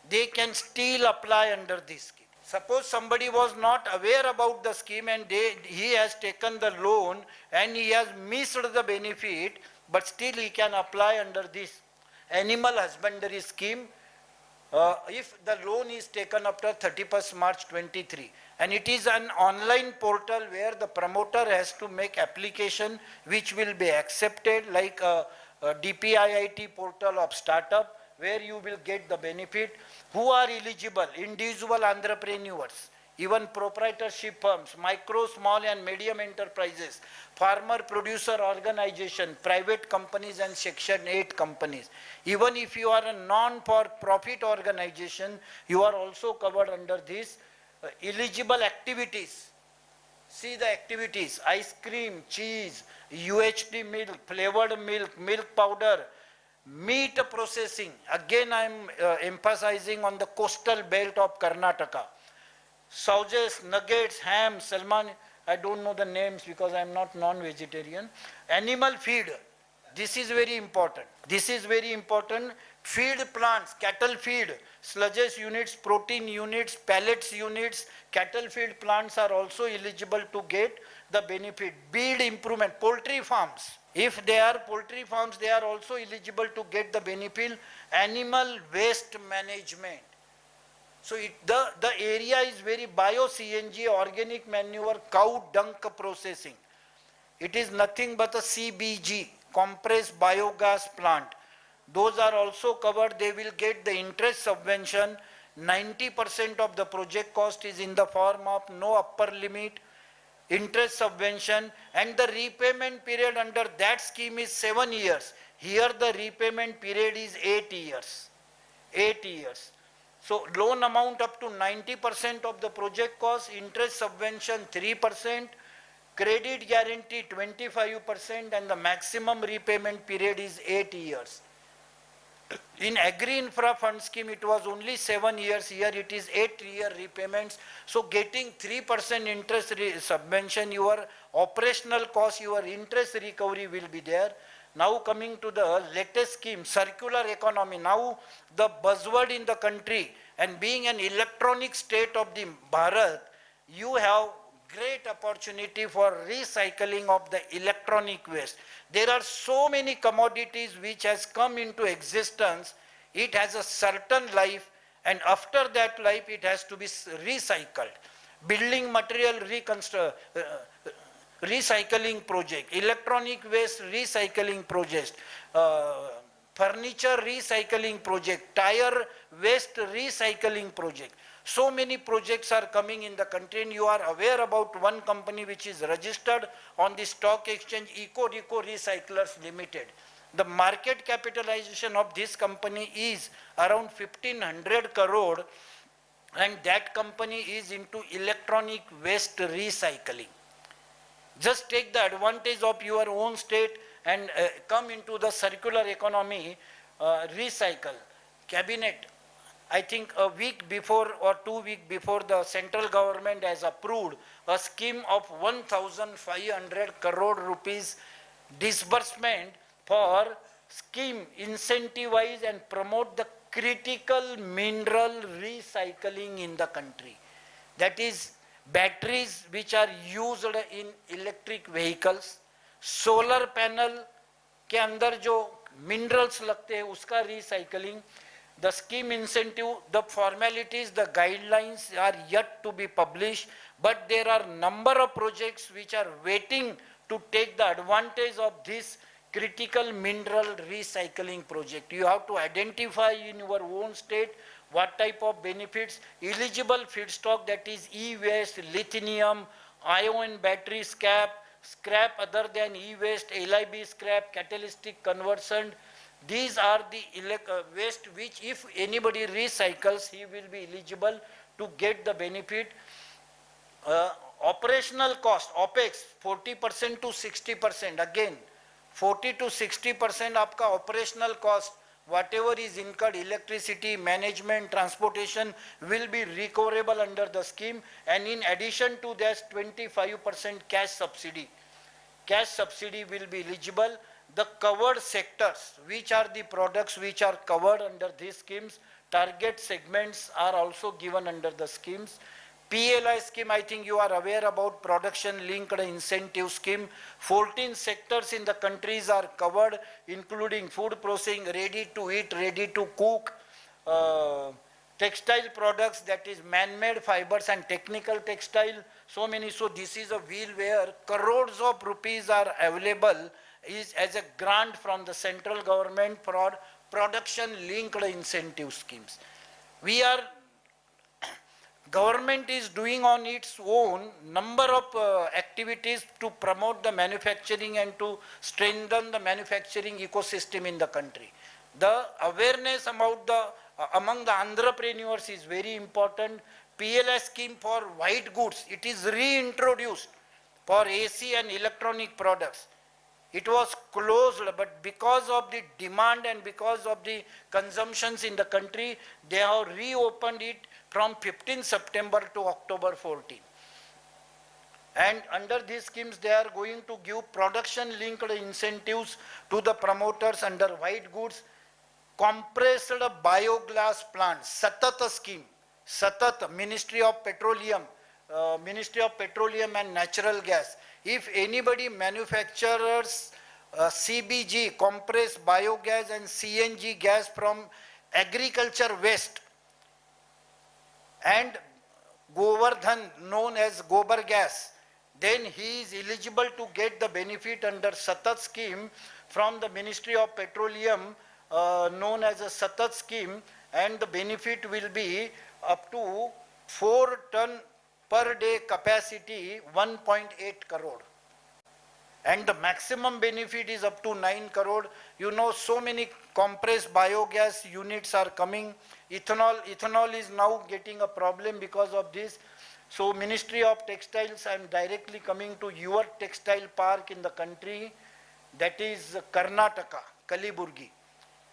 they can still apply under this scheme. Suppose somebody was not aware about the scheme and he has taken the loan and he has missed the benefit, but still he can apply under this animal husbandry scheme if the loan is taken after 31st March 23. And it is an online portal where the promoter has to make application which will be accepted, like a DPIIT portal of startup, where you will get the benefit. Who are eligible? Individual entrepreneurs, even proprietorship firms, micro, small and medium enterprises, farmer producer organization, private companies and Section 8 companies. Even if you are a non-for-profit organization, you are also covered under this. Eligible activities. See the activities: ice cream, cheese, UHT milk, flavored milk, milk powder, meat processing. Again, I am emphasizing on the coastal belt of Karnataka. Sausages, nuggets, ham, salmon. I don't know the names because I am not non-vegetarian. Animal feed. This is very important. This is very important. Feed plants, cattle feed, sludges units, protein units, pellets units, cattle feed plants are also eligible to get the benefit. Breed improvement, poultry farms. If they are poultry farms, they are also eligible to get the benefit. Animal waste management. So the area is very bio-CNG, organic manure, cow dung processing. It is nothing but a CBG, compressed biogas plant. Those are also covered. They will get the interest subvention. 90% of the project cost is in the form of no upper limit, interest subvention, and the repayment period under that scheme is 7 years. Here the repayment period is 8 years. 8 years. So loan amount up to 90% of the project cost, interest subvention 3%, credit guarantee 25%, and the maximum repayment period is 8 years. In Agri-Infra Fund scheme, it was only 7 years. Here it is 8-year repayments. So getting 3% interest subvention, your operational cost, your interest recovery will be there. Now coming to the latest scheme, circular economy. Now the buzzword in the country, and being an electronic state of the Bharat, you have great opportunity for recycling of the electronic waste. There are so many commodities which has come into existence. It has a certain life, and after that life it has to be recycled. Building material recycling project, electronic waste recycling project, furniture recycling project, tire waste recycling project. So many projects are coming in the country, and you are aware about one company which is registered on the stock exchange, Eco Recyclers Limited. The market capitalization of this company is around 1500 crore, and that company is into electronic waste recycling. Just take the advantage of your own state and come into the circular economy, recycle. Cabinet, I think a week before or 2 weeks before, the central government has approved a scheme of 1,500 crore rupees disbursement for scheme incentivize and promote the critical mineral recycling in the country. That is batteries which are used in electric vehicles, solar panel के अंदर जो minerals लगते हैं उसका recycling. The scheme incentive, the formalities, the guidelines are yet to be published, but there are number of projects which are waiting to take the advantage of this critical mineral recycling project. You have to identify in your own state what type of benefits, eligible feedstock, that is e-waste, lithium, ion battery scrap, scrap other than e-waste, LIB scrap, catalytic conversion. These are the waste which if anybody recycles, he will be eligible to get the benefit. Operational cost, OPEX, 40% to 60%. Again, 40 to 60% आपका operational cost, whatever is incurred, electricity, management, transportation, will be recoverable under the scheme. And in addition to that, 25% cash subsidy. Cash subsidy will be eligible. The covered sectors, which are the products which are covered under these schemes, target segments are also given under the schemes. PLI scheme, I think you are aware about, production linked incentive scheme. 14 sectors in the countries are covered, including food processing, ready to eat, ready to cook, textile products, that is man-made fibers and technical textile, so many. So this is a wheel where crores of rupees are available is as a grant from the central government for production linked incentive schemes. Government is doing on its own number of activities to promote the manufacturing and to strengthen the manufacturing ecosystem in the country. The awareness among the entrepreneurs is very important. PLI scheme for white goods, it is reintroduced for AC and electronic products. It was closed, but because of the demand and because of the consumptions in the country, they have reopened it from 15 September to October 14. And under these schemes, they are going to give production-linked incentives to the promoters under white goods, compressed biogas plants, Satat scheme, Satat, Ministry of Petroleum and Natural Gas. If anybody manufactures CBG, compressed biogas and CNG gas from agriculture waste, and Govardhan, known as Gobar gas, then he is eligible to get the benefit under Satat scheme from the Ministry of Petroleum, known as a Satat scheme, and the benefit will be up to 4 ton per day capacity, 1.8 crore. And the maximum benefit is up to 9 crore. You know, so many compressed biogas units are coming. Ethanol is now getting a problem because of this. So Ministry of Textiles, I am directly coming to your textile park in the country, that is Karnataka, Kaliburgi.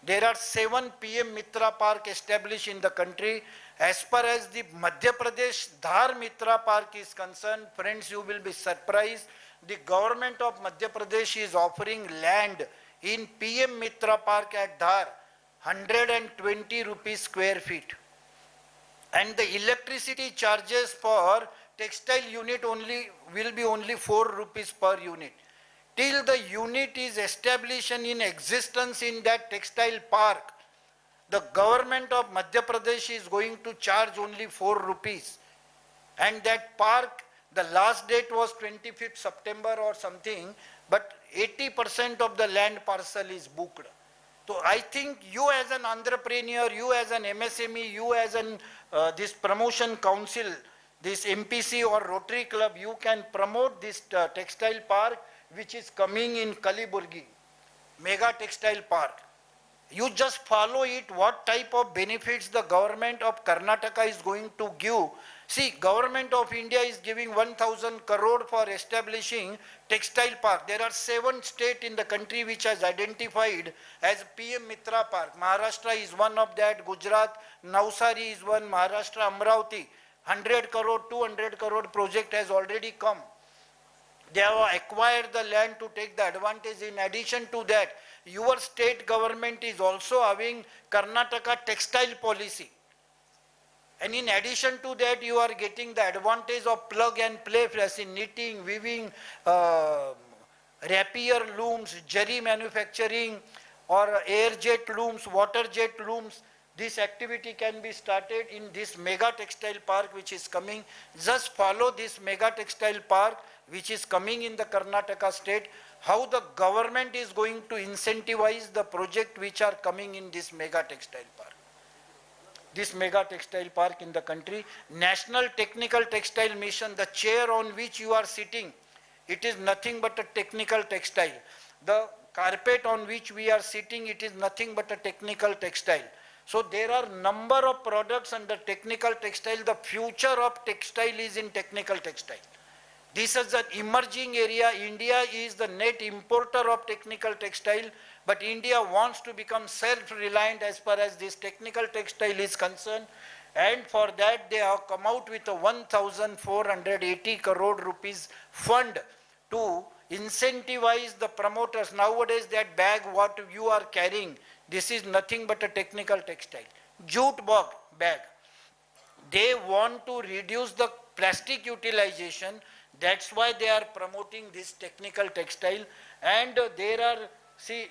There are 7 PM Mitra Park established in the country. As far as the Madhya Pradesh Dhar Mitra Park is concerned, friends, you will be surprised. The government of Madhya Pradesh is offering land in PM Mitra Park at Dhar, 120 rupees square feet. And the electricity charges for textile unit will be only 4 rupees per unit. Till the unit is established and in existence in that textile park, the government of Madhya Pradesh is going to charge only 4 rupees. And that park, the last date was 25th September or something, but 80% of the land parcel is booked. So I think you as an entrepreneur, you as an MSME, you as an this promotion council, this MPC or Rotary Club, you can promote this textile park which is coming in Kaliburgi, Mega Textile Park. You just follow it, what type of benefits the government of Karnataka is going to give, See, government of India is giving 1,000 crore for establishing textile park. There are 7 states in the country which has identified as PM Mitra Park. Maharashtra is one of that, Gujarat, Navsari is one, Maharashtra, Amravati. 100 crore, 200 crore project has already come. They have acquired the land to take the advantage. In addition to that, your state government is also having Karnataka textile policy. And in addition to that, you are getting the advantage of plug and play, as in knitting, weaving, rapier looms, jerry manufacturing, or air jet looms, water jet looms. This activity can be started in this mega textile park which is coming. Just follow this mega textile park which is coming in the Karnataka state, how the government is going to incentivize the project which are coming in this mega textile park. This mega textile park in the country, National Technical Textile Mission, the chair on which you are sitting, it is nothing but a technical textile. The carpet on which we are sitting, it is nothing but a technical textile. So there are number of products under technical textile. The future of textile is in technical textile. This is an emerging area. India is the net importer of technical textile, but India wants to become self-reliant as far as this technical textile is concerned. And for that, they have come out with a 1,480 crore rupees fund to incentivize the promoters. Nowadays, that bag what you are carrying, this is nothing but a technical textile. Jute bag. They want to reduce the plastic utilization. That's why they are promoting this technical textile. And there are, see,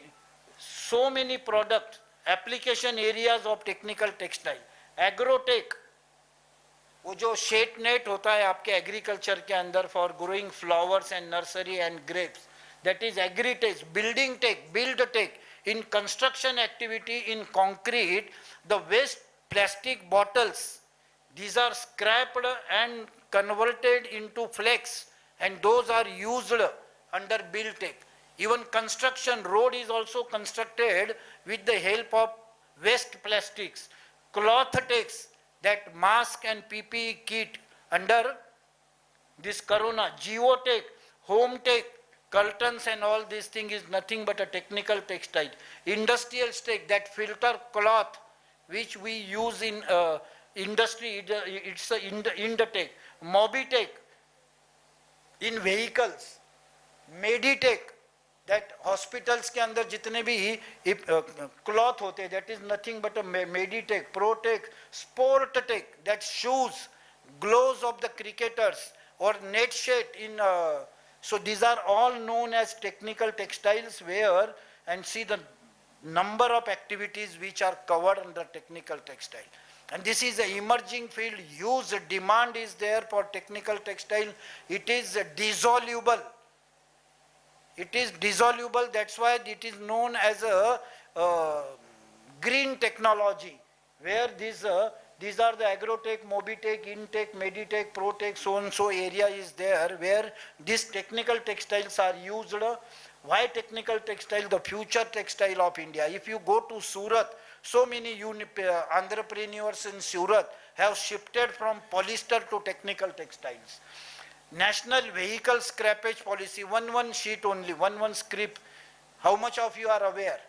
so many product application areas of technical textile. Agrotech, वो जो shade net होता है आपके agriculture के अंदर for growing flowers and nursery and grapes, that is agritech. Building tech, build tech, in construction activity, in concrete, the waste plastic bottles, these are scrapped and converted into flakes, and those are used under build tech. Even construction, road is also constructed with the help of waste plastics. Cloth techs, that mask and PPE kit under this corona. Geotech, home tech, curtains and all these things is nothing but a technical textile. Industrial tech, that filter cloth which we use in industry, it's a Indotech. Mobitech in vehicles. Meditech, that hospitals के अंदर जितने भी cloth होते, that is nothing but a Meditech. Protech, Sporttech, that shoes, gloves of the cricketers, or net shirt in so these are all known as technical textiles where, and see the number of activities which are covered under technical textile. And this is an emerging field. Huge demand is there for technical textile. It is dissoluble. It is dissoluble. That's why it is known as a green technology, where these are the Agrotech, Mobitech, Intech, Meditech, Protech, so and so area is there where these technical textiles are used. Why technical textile? The future textile of India. If you go to Surat, so many entrepreneurs in Surat have shifted from polyester to technical textiles. National Vehicle Scrappage Policy, one sheet only, one script. How much of you are aware?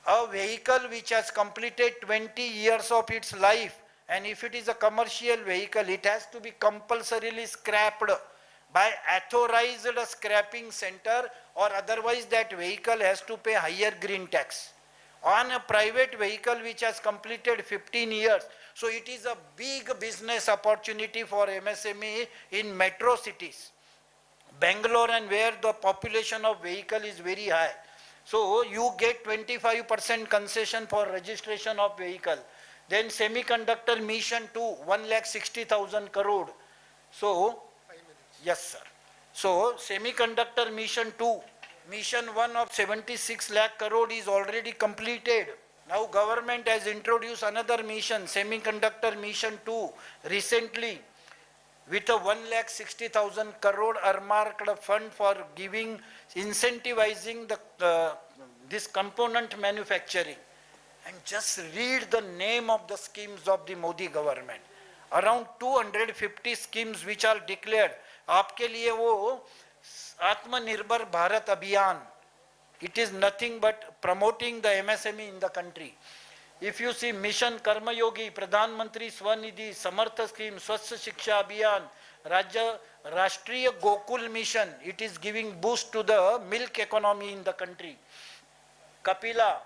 A vehicle which has completed 20 years of its life, and if it is a commercial vehicle, it has to be compulsorily scrapped by authorized scrapping center, or otherwise that vehicle has to pay higher green tax. On a private vehicle which has completed 15 years, so it is a big business opportunity for MSME in metro cities. Bangalore, and where the population of vehicle is very high. So you get 25% concession for registration of vehicle. Then semiconductor mission 2, 1,60,000 crore. So, yes sir. So semiconductor mission 2, mission 1 of 76 lakh crore is already completed. Now government has introduced another mission, semiconductor mission 2, recently, with a 1,60,000 crore earmarked fund for giving, incentivizing the this component manufacturing. And just read the name of the schemes of the Modi government. around 250 schemes which are declared. आपके लिए वो आत्मनिर्भर भारत अभियान, it is nothing but promoting the MSME in the country. If you see Mission Karma Yogi, Pradhan Mantri Swanidhi, Samartha Scheme, Swachh Shiksha Abhiyan, Rashtriya Gokul Mission, it is giving boost to the milk economy in the country. Kapila,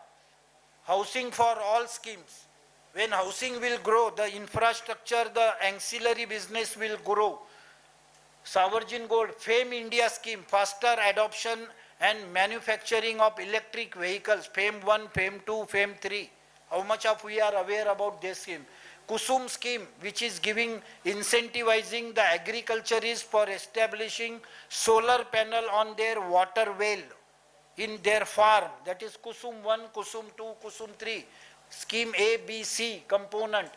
housing for all schemes. When housing will grow, the infrastructure, the ancillary business will grow. Savarjin Gold, FAME India scheme, faster adoption and manufacturing of electric vehicles, FAME 1, FAME 2, FAME 3. How much of we are aware about this scheme? Kusum scheme, which is giving, incentivizing the agriculturists for establishing solar panel on their water well in their farm. That is Kusum 1, Kusum 2, Kusum 3. Scheme A, B, C component.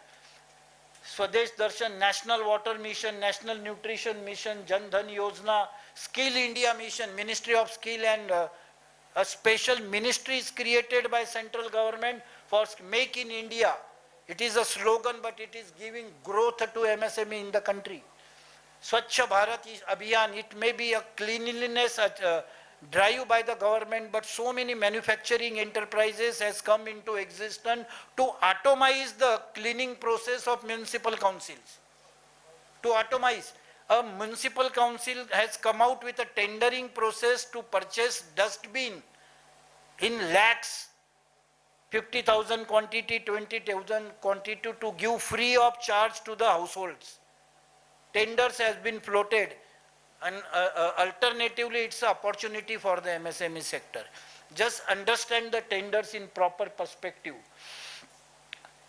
Swadesh Darshan, National Water Mission, National Nutrition Mission, Jan Dhan Yojana, Skill India Mission, Ministry of Skill, and a special ministry is created by central government for Make in India. It is a slogan, but it is giving growth to MSME in the country. Swachh Bharat Abhiyan, it may be a cleanliness drive by the government, but so many manufacturing enterprises has come into existence to atomize the cleaning process of municipal councils. To atomize. A municipal council has come out with a tendering process to purchase dustbin in lakhs, 50,000 quantity, 20,000 quantity to give free of charge to the households. Tenders has been floated. And alternatively, it's an opportunity for the MSME sector. Just understand the tenders in proper perspective.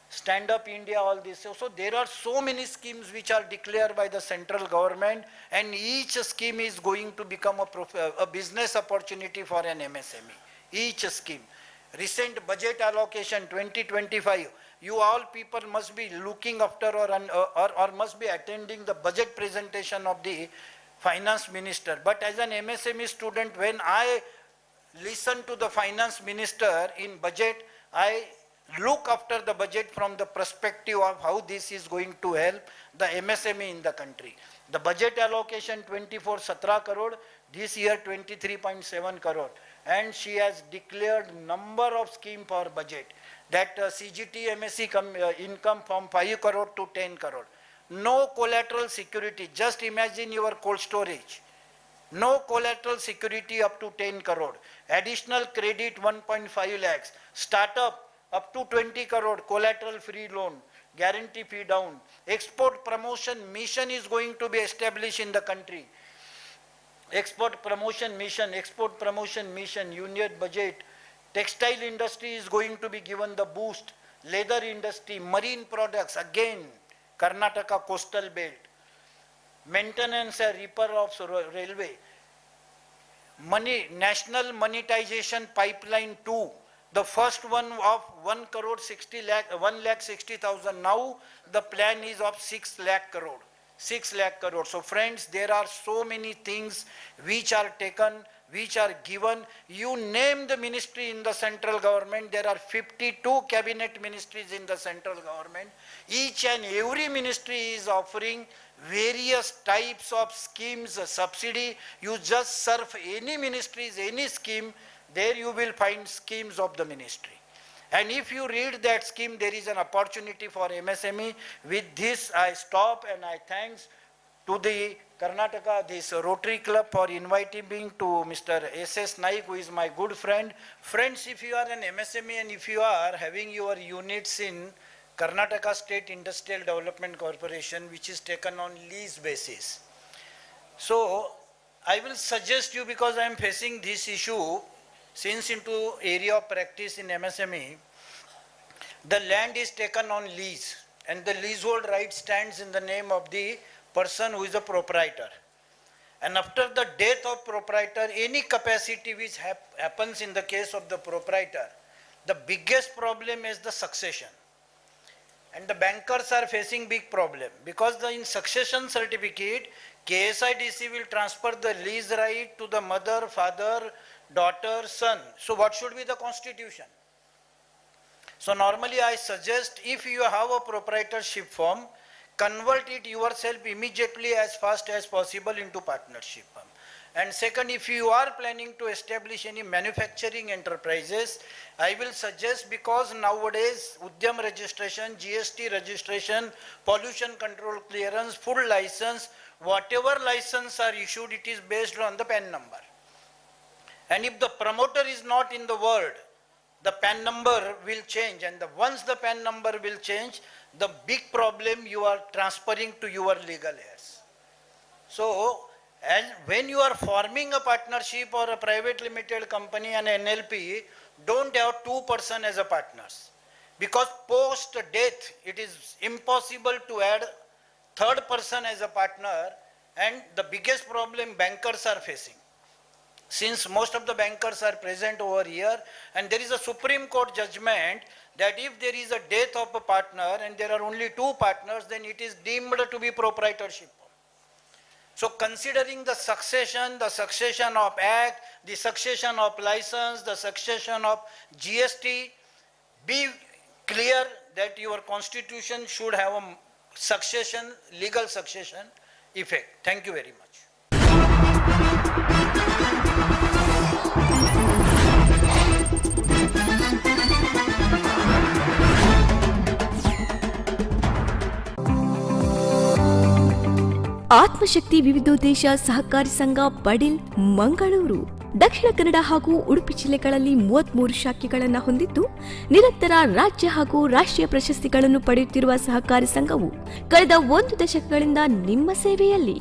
Stand Up India, all this. So there are so many schemes which are declared by the central government, and each scheme is going to become a business opportunity for an MSME. Each scheme. Recent budget allocation 2025, you all people must be looking after or must be attending the budget presentation of the finance minister. But as an MSME student, when I listen to the finance minister in budget, I look after the budget from the perspective of how this is going to help the MSME in the country. The budget allocation 24 17 crore, this year 23.7 crore. And she has declared number of scheme for budget, that CGT MSC income from 5 crore to 10 crore. No collateral security. Just imagine your cold storage. No collateral security up to 10 crore. Additional credit 1.5 lakhs. Startup up to 20 crore. Collateral free loan. Guarantee fee down. Export promotion mission is going to be established in the country. Export promotion mission, union budget. Textile industry is going to be given the boost. Leather industry, marine products, again, Karnataka coastal belt. Maintenance and repair of railway. National monetization pipeline 2. The first one of 1 crore 1 lakh 60,000. Now the plan is of 6 lakh crore. 6 lakh crore. So friends, there are so many things which are taken, which are given. You name the ministry in the central government. There are 52 cabinet ministries in the central government. Each and every ministry is offering various types of schemes, subsidy. You just surf any ministries, any scheme, there you will find schemes of the ministry. And if you read that scheme, there is an opportunity for MSME. With this, I stop, and I thanks to the Karnataka, this Rotary Club, for inviting me to Mr. S.S. Naik, who is my good friend. Friends, if you are an MSME and if you are having your units in Karnataka State Industrial Development Corporation, which is taken on lease basis. So, I will suggest you, because I am facing this issue since into area of practice in MSME, the land is taken on lease and the leasehold right stands in the name of the person who is a proprietor. And after the death of proprietor, any capacity which happens in the case of the proprietor, the biggest problem is the succession. And the bankers are facing big problem, because in succession certificate, KSIDC will transfer the lease right to the mother, father, daughter, son. So what should be the constitution? So normally I suggest, if you have a proprietorship form, convert it yourself immediately as fast as possible into partnership. And second, if you are planning to establish any manufacturing enterprises, I will suggest, because nowadays Udyam registration, GST registration, pollution control clearance, full license, whatever license are issued, it is based on the PAN number. And if the promoter is not in the world, the PAN number will change, and once the PAN number will change, the big problem you are transferring to your legal heirs. So, and when you are forming a partnership or a private limited company and NLP, don't have two persons as a partners, because post death it is impossible to add third person as a partner. And the biggest problem bankers are facing, since most of the bankers are present over here, and there is a Supreme Court judgment that if there is a death of a partner and there are only two partners, then it is deemed to be proprietorship. So considering the succession of Act, the succession of license, the succession of GST, be clear that your constitution should have a succession, legal succession effect. Thank you very much. ಆತ್ಮಶಕ್ತಿ ವಿವಿಧೋದ್ದೇಶ ಸಹಕಾರಿ ಸಂಘ ಬಡಿಲ್ ಮಂಗಳೂರು ದಕ್ಷಿಣ ಕನ್ನಡ ಹಾಗೂ ಉಡುಪಿ ಜಿಲ್ಲೆಗಳಲ್ಲಿ 33 ಶಾಖೆಗಳನ್ನು ಹೊಂದಿದ್ದು ನಿರಂತರ ರಾಜ್ಯ ಹಾಗೂ ರಾಷ್ಟ್ರೀಯ ಪ್ರಶಸ್ತಿಗಳನ್ನು ಪಡೆಯುತ್ತಿರುವ ಸಹಕಾರಿ ಸಂಘವು ಕಳೆದ 1 ದಶಕಗಳಿಂದ ನಿಮ್ಮ ಸೇವೆಯಲ್ಲಿ.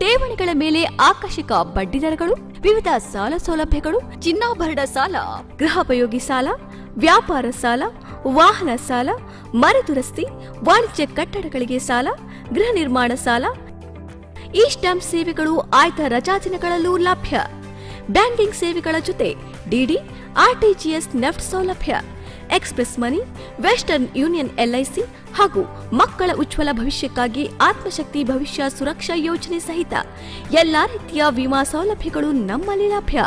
ಠೇವಣಿಗಳ ಮೇಲೆ ಆಕರ್ಷಕ ಬಡ್ಡಿದರಗಳು, ವಿವಿಧ ಸಾಲ ಸೌಲಭ್ಯಗಳು, ಚಿನ್ನಾಭರಣ ಸಾಲ, ಗೃಹೋಪಯೋಗಿ ಸಾಲ, ವ್ಯಾಪಾರ ಸಾಲ, ವಾಹನ ಸಾಲ, ಮರುದುರಸ್ತಿ, ವಾಣಿಜ್ಯ ಕಟ್ಟಡಗಳಿಗೆ ಸಾಲ, ಗೃಹ ನಿರ್ಮಾಣ ಸಾಲ, ಈ ಸ್ಟಾಂಪ್ ಸೇವೆಗಳು ಆಯ್ದ ರಜಾದಿನಗಳಲ್ಲೂ ಲಭ್ಯ. ಬ್ಯಾಂಕಿಂಗ್ ಸೇವೆಗಳ ಜೊತೆ ಡಿಡಿ, ಆರ್ಟಿಜಿಎಸ್, ನೆಫ್ಟ್ ಸೌಲಭ್ಯ, ಎಕ್ಸ್ಪ್ರೆಸ್ ಮನಿ, ವೆಸ್ಟರ್ನ್ ಯೂನಿಯನ್ LIC ಹಾಗೂ ಮಕ್ಕಳ ಉಜ್ವಲ ಭವಿಷ್ಯಕ್ಕಾಗಿ ಆತ್ಮಶಕ್ತಿ ಭವಿಷ್ಯ ಸುರಕ್ಷಾ ಯೋಜನೆ ಸಹಿತ ಎಲ್ಲಾ ರೀತಿಯ ವಿಮಾ ಸೌಲಭ್ಯಗಳು ನಮ್ಮಲ್ಲಿ ಲಭ್ಯ.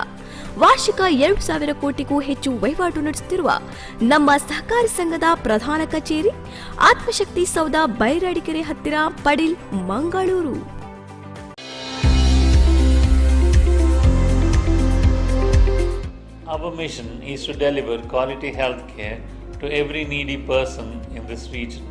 ವಾರ್ಷಿಕ 2,000 ಕೋಟಿಗೂ ಹೆಚ್ಚು ವಹಿವಾಟು ನಡೆಸುತ್ತಿರುವ ನಮ್ಮ ಸಹಕಾರಿ ಸಂಘದ ಪ್ರಧಾನ ಕಚೇರಿ ಆತ್ಮಶಕ್ತಿ ಸೌಧ, ಬೈರಾಡಿಕೆರೆ ಹತ್ತಿರ, Padil, Mangaluru. Our mission is to deliver quality health care to every needy person in this region.